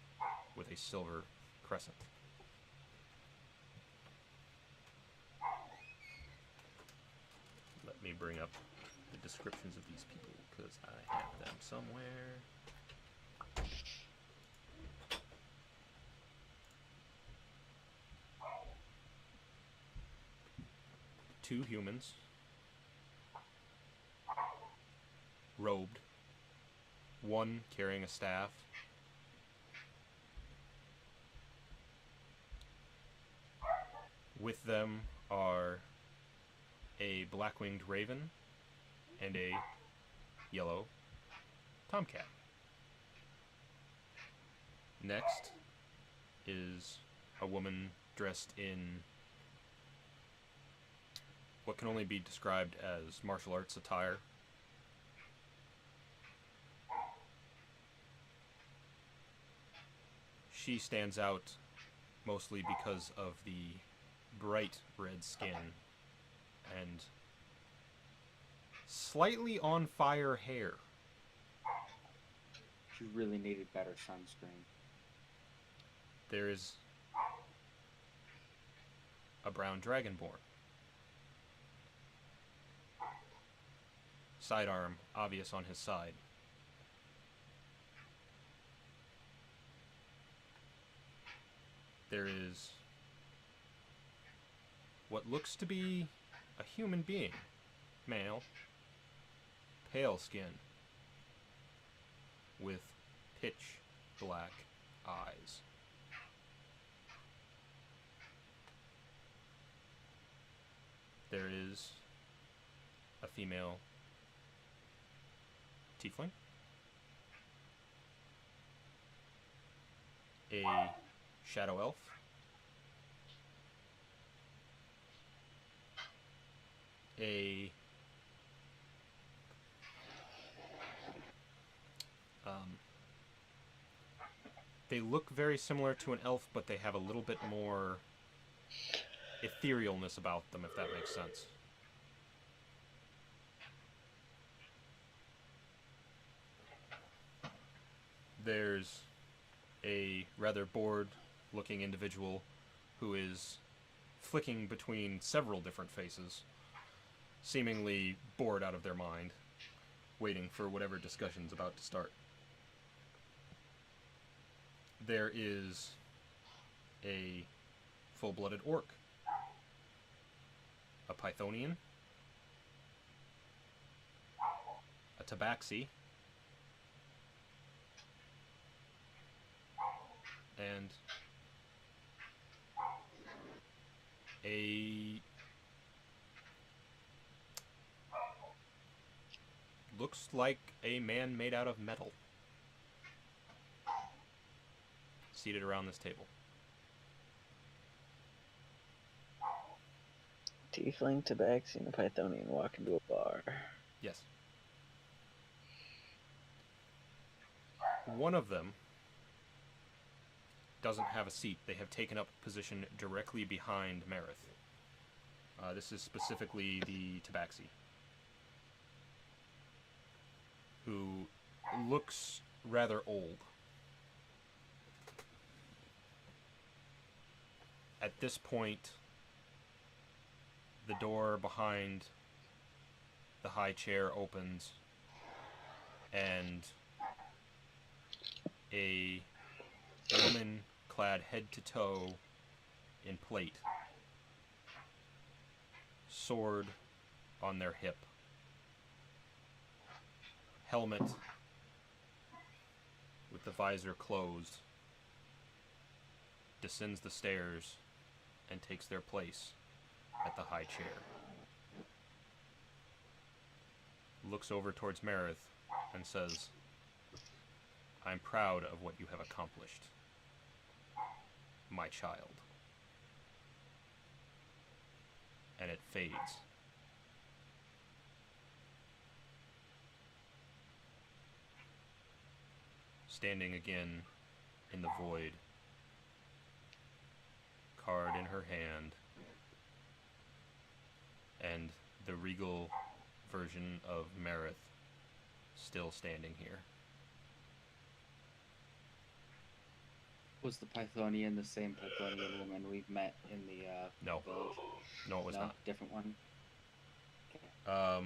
with a silver crescent. Let me bring up the descriptions of these people, because I have them somewhere. Two humans, robed, one carrying a staff, with them are a black-winged raven and a yellow tomcat. Next is a woman dressed in what can only be described as martial arts attire. She stands out mostly because of the bright red skin and slightly on fire hair. She really needed better sunscreen. There is a brown dragonborn. Sidearm obvious on his side. there is what looks to be a human being, male, pale skin, with pitch black eyes. There is a female tiefling, a shadow elf, a they look very similar to an elf, but they have a little bit more etherealness about them, if that makes sense. There's a rather bored-looking individual who is flicking between several different faces, seemingly bored out of their mind, waiting for whatever discussion's about to start. There is a full-blooded orc, a Pythonian, a tabaxi, and a looks like a man made out of metal seated around this table. Tiefling, tabaxi, and a Pythonian walk into a bar. Yes. One of them doesn't have a seat. They have taken up a position directly behind Marith. This is specifically the tabaxi, who looks rather old. At this point, the door behind the high chair opens, and a woman clad head to toe in plate, sword on their hip, helmet with the visor closed, descends the stairs and takes their place at the high chair. Looks over towards Marith and says, "I'm proud of what you have accomplished, my child." And it fades. Standing again in the void, card in her hand, and the regal version of Marith still standing here. Was the Pythonian the same Pythonian woman we've met in the No. village? No, it was not. Different one? Okay. I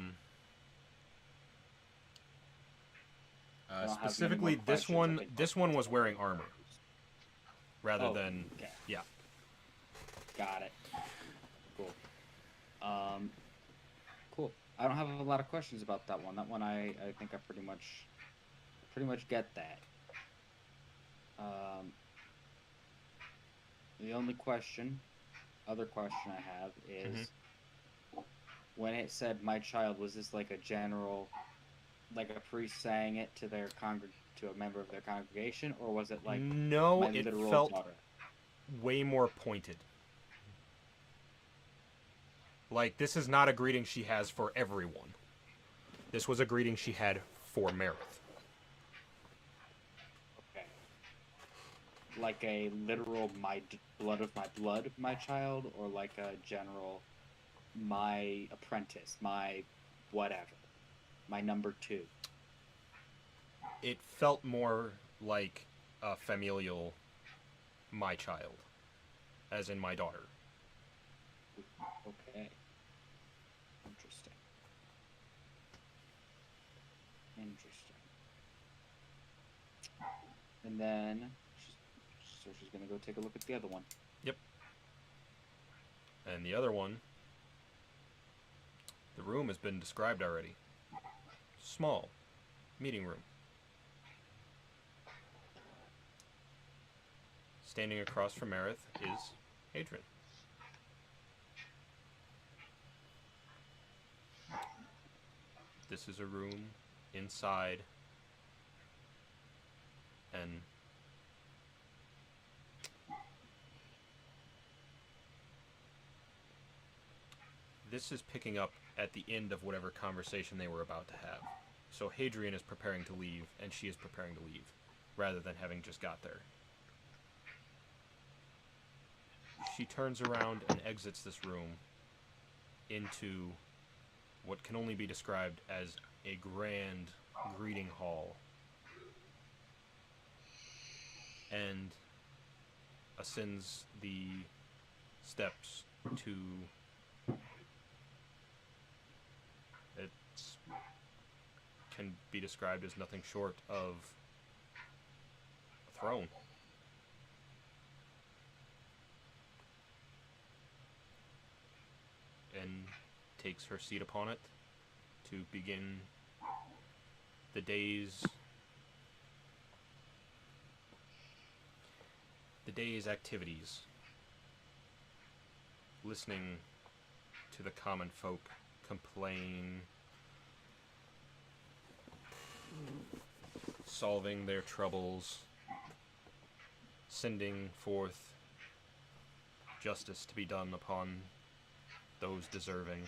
don't have many Specifically, more this questions. one I think this one was wearing armor, rather than okay. yeah. Got it. Cool. Cool. I don't have a lot of questions about that one. That one I think I pretty much get that. The only other question I have is, when it said "my child," was this like a general, like a priest saying it to their to a member of their congregation, or was it like no? my It literal felt daughter? way more pointed. Like, this is not a greeting she has for everyone. This was a greeting she had for Marith. Okay. Like a literal blood of my blood, my child, or like a general my apprentice, my whatever, my number 2. It felt more like a familial my child, as in my daughter. Okay. Interesting. And then, just So she's gonna go take a look at the other one. Yep. And the other one, the room has been described already. Small, meeting room. Standing across from Aerith is Hadrian. This is a room inside, and this is picking up at the end of whatever conversation they were about to have. So Hadrian is preparing to leave, and she is preparing to leave, rather than having just got there. She turns around and exits this room into what can only be described as a grand greeting hall, and ascends the steps to it can be described as nothing short of a throne. And takes her seat upon it to begin the day's activities, listening to the common folk complain, solving their troubles, sending forth justice to be done upon those deserving.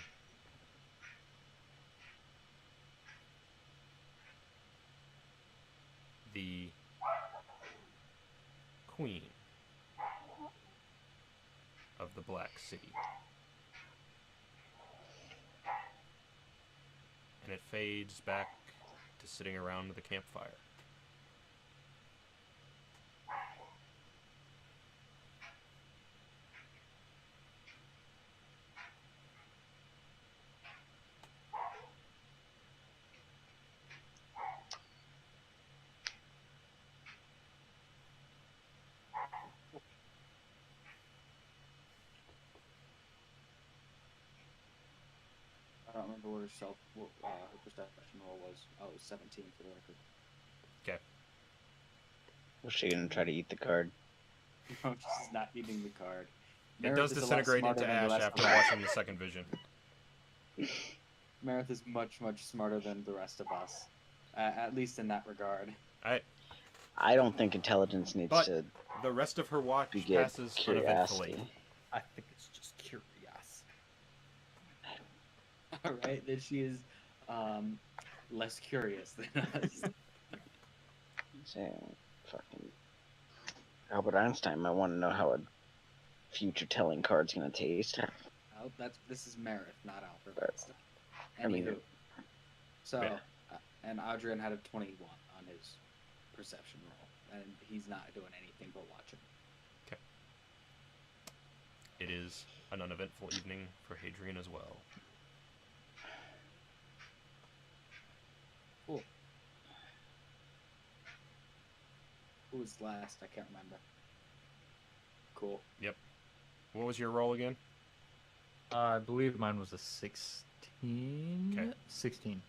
The Queen of the Black City. And it fades back to sitting around the campfire. I don't remember what her perception roll was. Oh, it was 17 for the record. Okay. Was she gonna try to eat the card? No, she's not eating the card. It does disintegrate into ash after watching the second vision. Meredith is much, much smarter than the rest of us. At least in that regard. I don't think intelligence needs But to the rest of her watch beget passes uneventfully. curiosity. I think it's just curious. Alright, that she is less curious than us. Saying, fucking Albert Einstein might want to know how a future-telling card's gonna taste. Oh, this is Meredith, not Albert But, Einstein. I mean, Anywho. So, Yeah. And Adrian had a 21 on his perception roll, and he's not doing anything but watching. Okay. It is an uneventful evening for Hadrian as well. Cool. Who was last? I can't remember. Cool. Yep. What was your roll again? I believe mine was a 16. Okay. 16.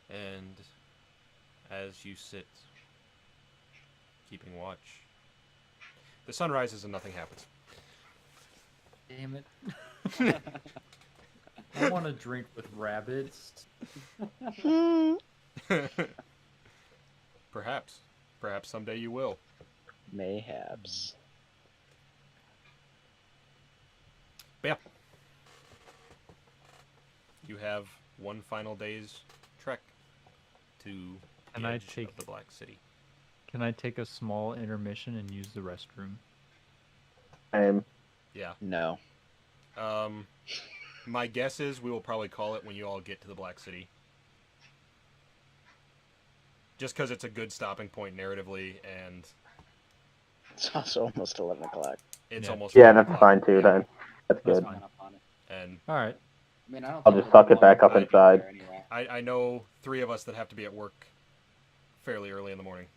And as you sit, keeping watch, the sun rises and nothing happens. Damn it. I want to drink with rabbits. Perhaps. Perhaps someday you will. Mayhaps. But yeah. You have one final day's trek to Can the I edge take- of the Black City. Can I take a small intermission and use the restroom? Yeah. No. My guess is we will probably call it when you all get to the Black City. Just because it's a good stopping point narratively, and It's also almost 11 o'clock. it's Yeah. almost... Yeah, 11 that's o'clock. fine too then. That's That's good. fine. Up on it. And All right. I mean, I don't I'll think just we're suck it long back up enough to be inside. there anyway. I know 3 of us that have to be at work fairly early in the morning.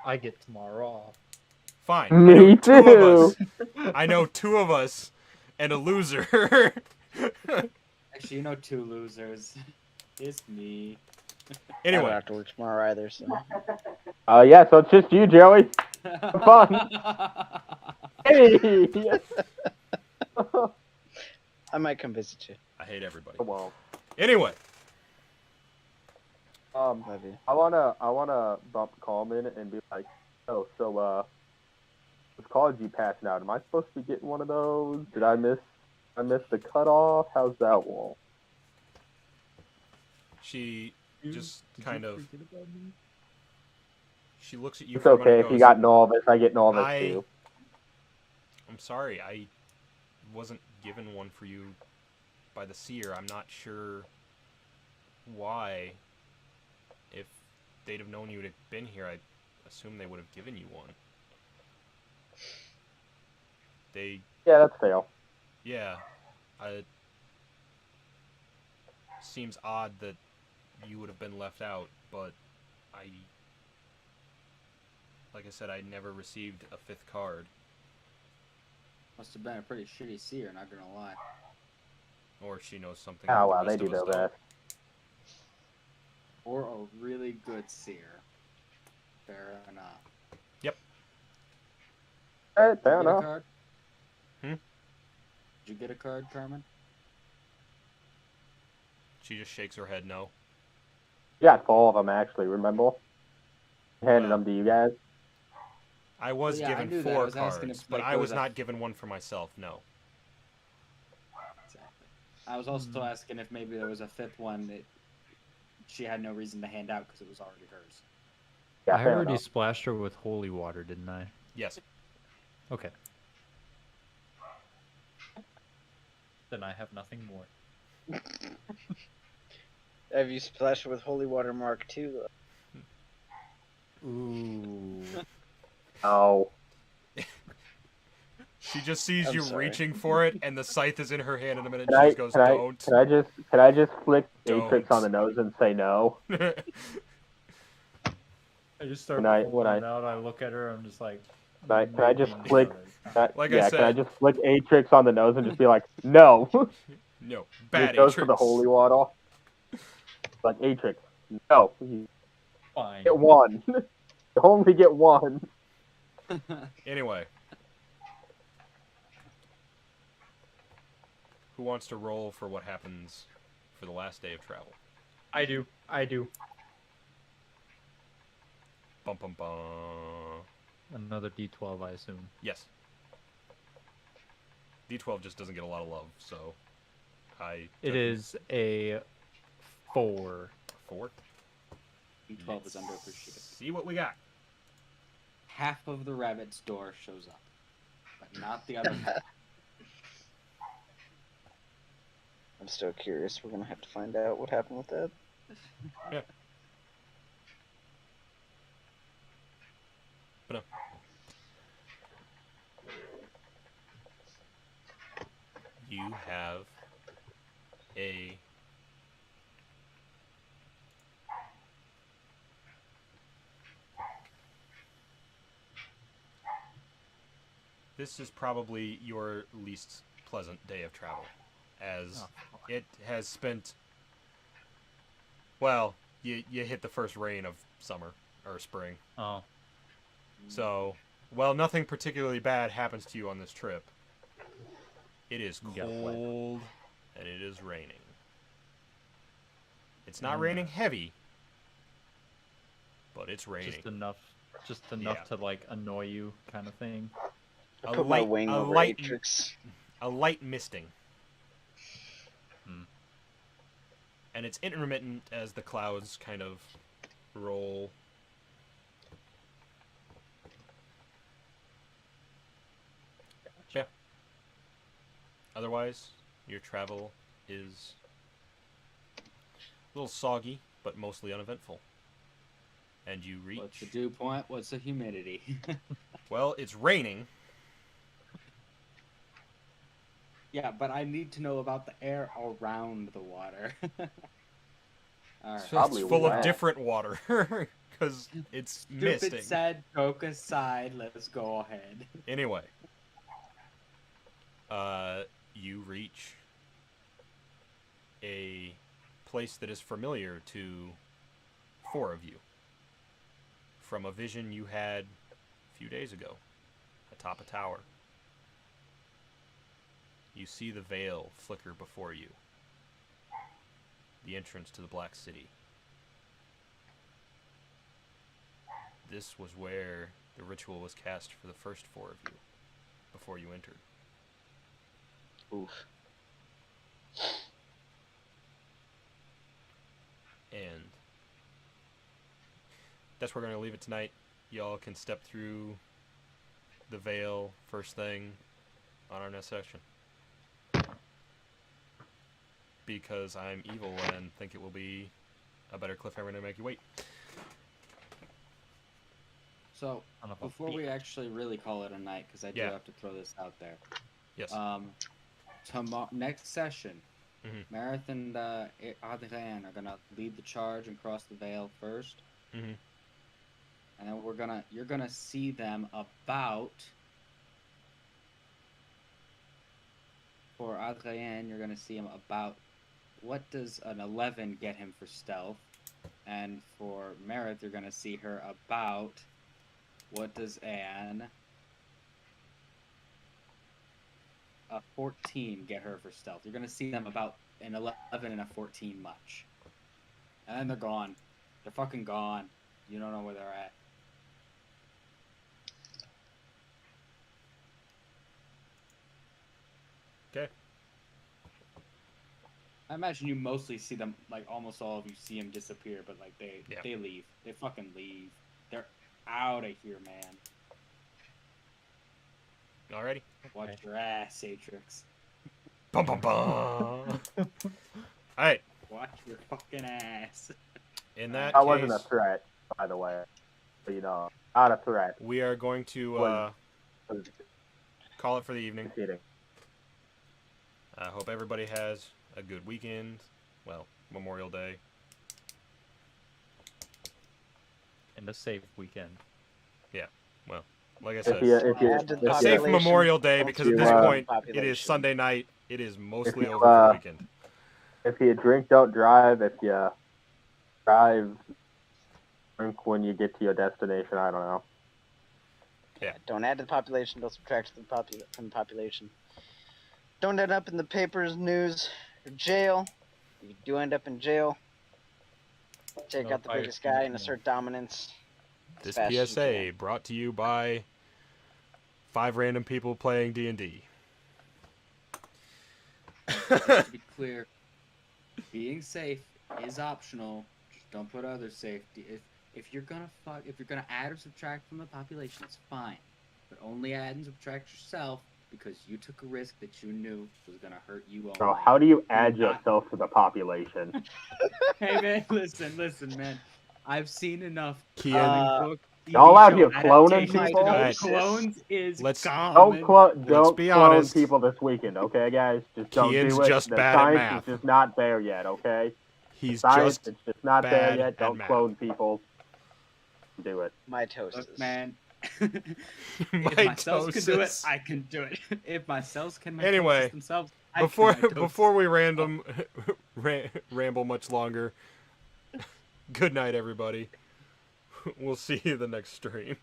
I get tomorrow off. Fine. Me Two of too. us. I know 2 of us and a loser. Actually, you know, 2 losers. It's me. I don't Anyway, have to work tomorrow either, so. Yeah, so it's just you, Joey. Fun. Hey. I might come visit you. I hate everybody. Well, Anyway, Love you. I wanna bump Coleman and be like, oh, so what college you passing out? Am I supposed to be getting one of those? Did I miss the cutoff? How's that one? she just kind of. She looks at you It's for a minute okay and if you goes, got Novice. I get Novice too. I'm sorry, I wasn't given one for you by the seer. I'm not sure why. If they'd have known you would have been here, I assume they would have given you one. Yeah, that's fair. Yeah. It seems odd that you would have been left out, but like I said, I never received a 5th card. Must have been a pretty shitty seer, not gonna lie. Or she knows something Oh that wow, the they rest do of their us don't. best. Or a really good seer. Fair enough. Yep. Alright, fair Did you get a enough. card? Hmm? Did you get a card, Carmen? She just shakes her head no. You got 4 of them actually. Remember? Handed Well, them to you guys. I was Well, yeah, I given knew that. I 4 was asking cards, if, but like, I there was was a- not given one for myself, no. Exactly. I was also asking if maybe there was a 5th one that she had no reason to hand out because it was already hers. Yeah, I fair already enough. splashed her with holy water, didn't I? Yes. Okay. Then I have nothing more. Have you splashed with Holy Water Mark II, though? Ooh. Oh. She just sees I'm you sorry. reaching for it, and the scythe is in her hand in a minute, Can and she I, just goes, can I, don't. can I just flick Don't. Atrix on the nose and say no? I just start When I- pulling when I- it out. I look at her. I'm just like. Can I just "Maybe flick? another time." Like I Can I said. just flick Atrix on the nose and just be like, no? No. And Bad it goes for the Atrix. holy water. Like Atrix, no. You Fine. get one. You only get one. Anyway. Who wants to roll for what happens for the last day of travel? I do. Bum bum bum. Another D12, I assume. Yes. D12 just doesn't get a lot of love, so It is a 4. 4. D12 is underappreciated. See what we got. Half of the rabbit's door shows up, but not the other half. I'm still curious. We're gonna have to find out what happened with that. Yeah. But no. You have a This is probably your least pleasant day of travel, as it has spent. Well, you hit the first rain of summer or spring. Oh. So, well, nothing particularly bad happens to you on this trip. It is You got wet. cold and it is raining. It's not raining heavy, but it's raining. Just enough Yeah. to like annoy you, kind of thing. I put my wing over Atrix. A light misting. Hmm. And it's intermittent as the clouds kind of roll. Yeah. Otherwise, your travel is a little soggy, but mostly uneventful. And you reach... What's the dew point? What's the humidity? Well, it's raining. Yeah, but I need to know about the air around the water. All right. So Probably it's full of wet. different water because it's misting. Stupid sad joke aside, let's go ahead. Anyway, you reach a place that is familiar to 4 of you from a vision you had a few days ago atop a tower. You see the veil flicker before you, the entrance to the Black City. This was where the ritual was cast for the first 4 of you before you entered. Oof. And that's where we're going to leave it tonight. Y'all can step through the veil first thing on our next section. Because I'm evil and think it will be a better cliffhanger to make you wait. So, before we actually really call it a night, because I do have to throw this out there. Yes. Next session, Mhm. Marith and Adrien are gonna lead the charge and cross the veil first, Mhm. and then you're gonna see them about. For Adrien, you're gonna see him about. What does an 11 get him for stealth? And for Marith, you're gonna see her about. What does a 14 get her for stealth? You're gonna see them about an 11 and a 14 much. And then they're gone. They're fucking gone. You don't know where they're at. Okay. I imagine you mostly see them, like almost all of you see them disappear, but like they leave. They fucking leave. They're out of here, man. Alrighty. Watch your ass, Atrix. Bum bum bum. Alright. Watch your fucking ass. In that That case, wasn't a threat, by the way. But, not a threat. we are going to call it for the evening. Kidding. I hope everybody has a good weekend. Well, Memorial Day. And a safe weekend. Yeah. Well, like I said, A a safe Memorial Day because at this point it is Sunday night. It is mostly over for the weekend. If you drink, don't drive. If you drive, drink when you get to your destination. I don't know. Yeah. Don't add to the population. Don't subtract from the population. Don't end up in the papers, news, or jail. If you do end up in jail, take out the biggest guy and assert dominance. This PSA brought to you by 5 random people playing D&D. Just to be clear, being safe is optional. Just don't put others safe. If you're gonna add or subtract from the population, it's fine. But only add and subtract yourself because you took a risk that you knew was gonna hurt you only. So how do you add yourself to the population? Hey man, listen, man. I've seen enough. Kian, y'all out here cloning people? Right. Clones is Don't be clone honest. people this weekend, okay, guys? Just don't Kian's do it. just The bad at science math. is just not there yet, okay? He's Science, just it's just not there bad yet. at Don't math. clone people. Do it. Mitosis. Look, man. My If my cells can do it, tosis. I can do it. If my cells can Anyway, mitosis themselves, before we ramble much longer, good night, everybody. We'll see you the next stream.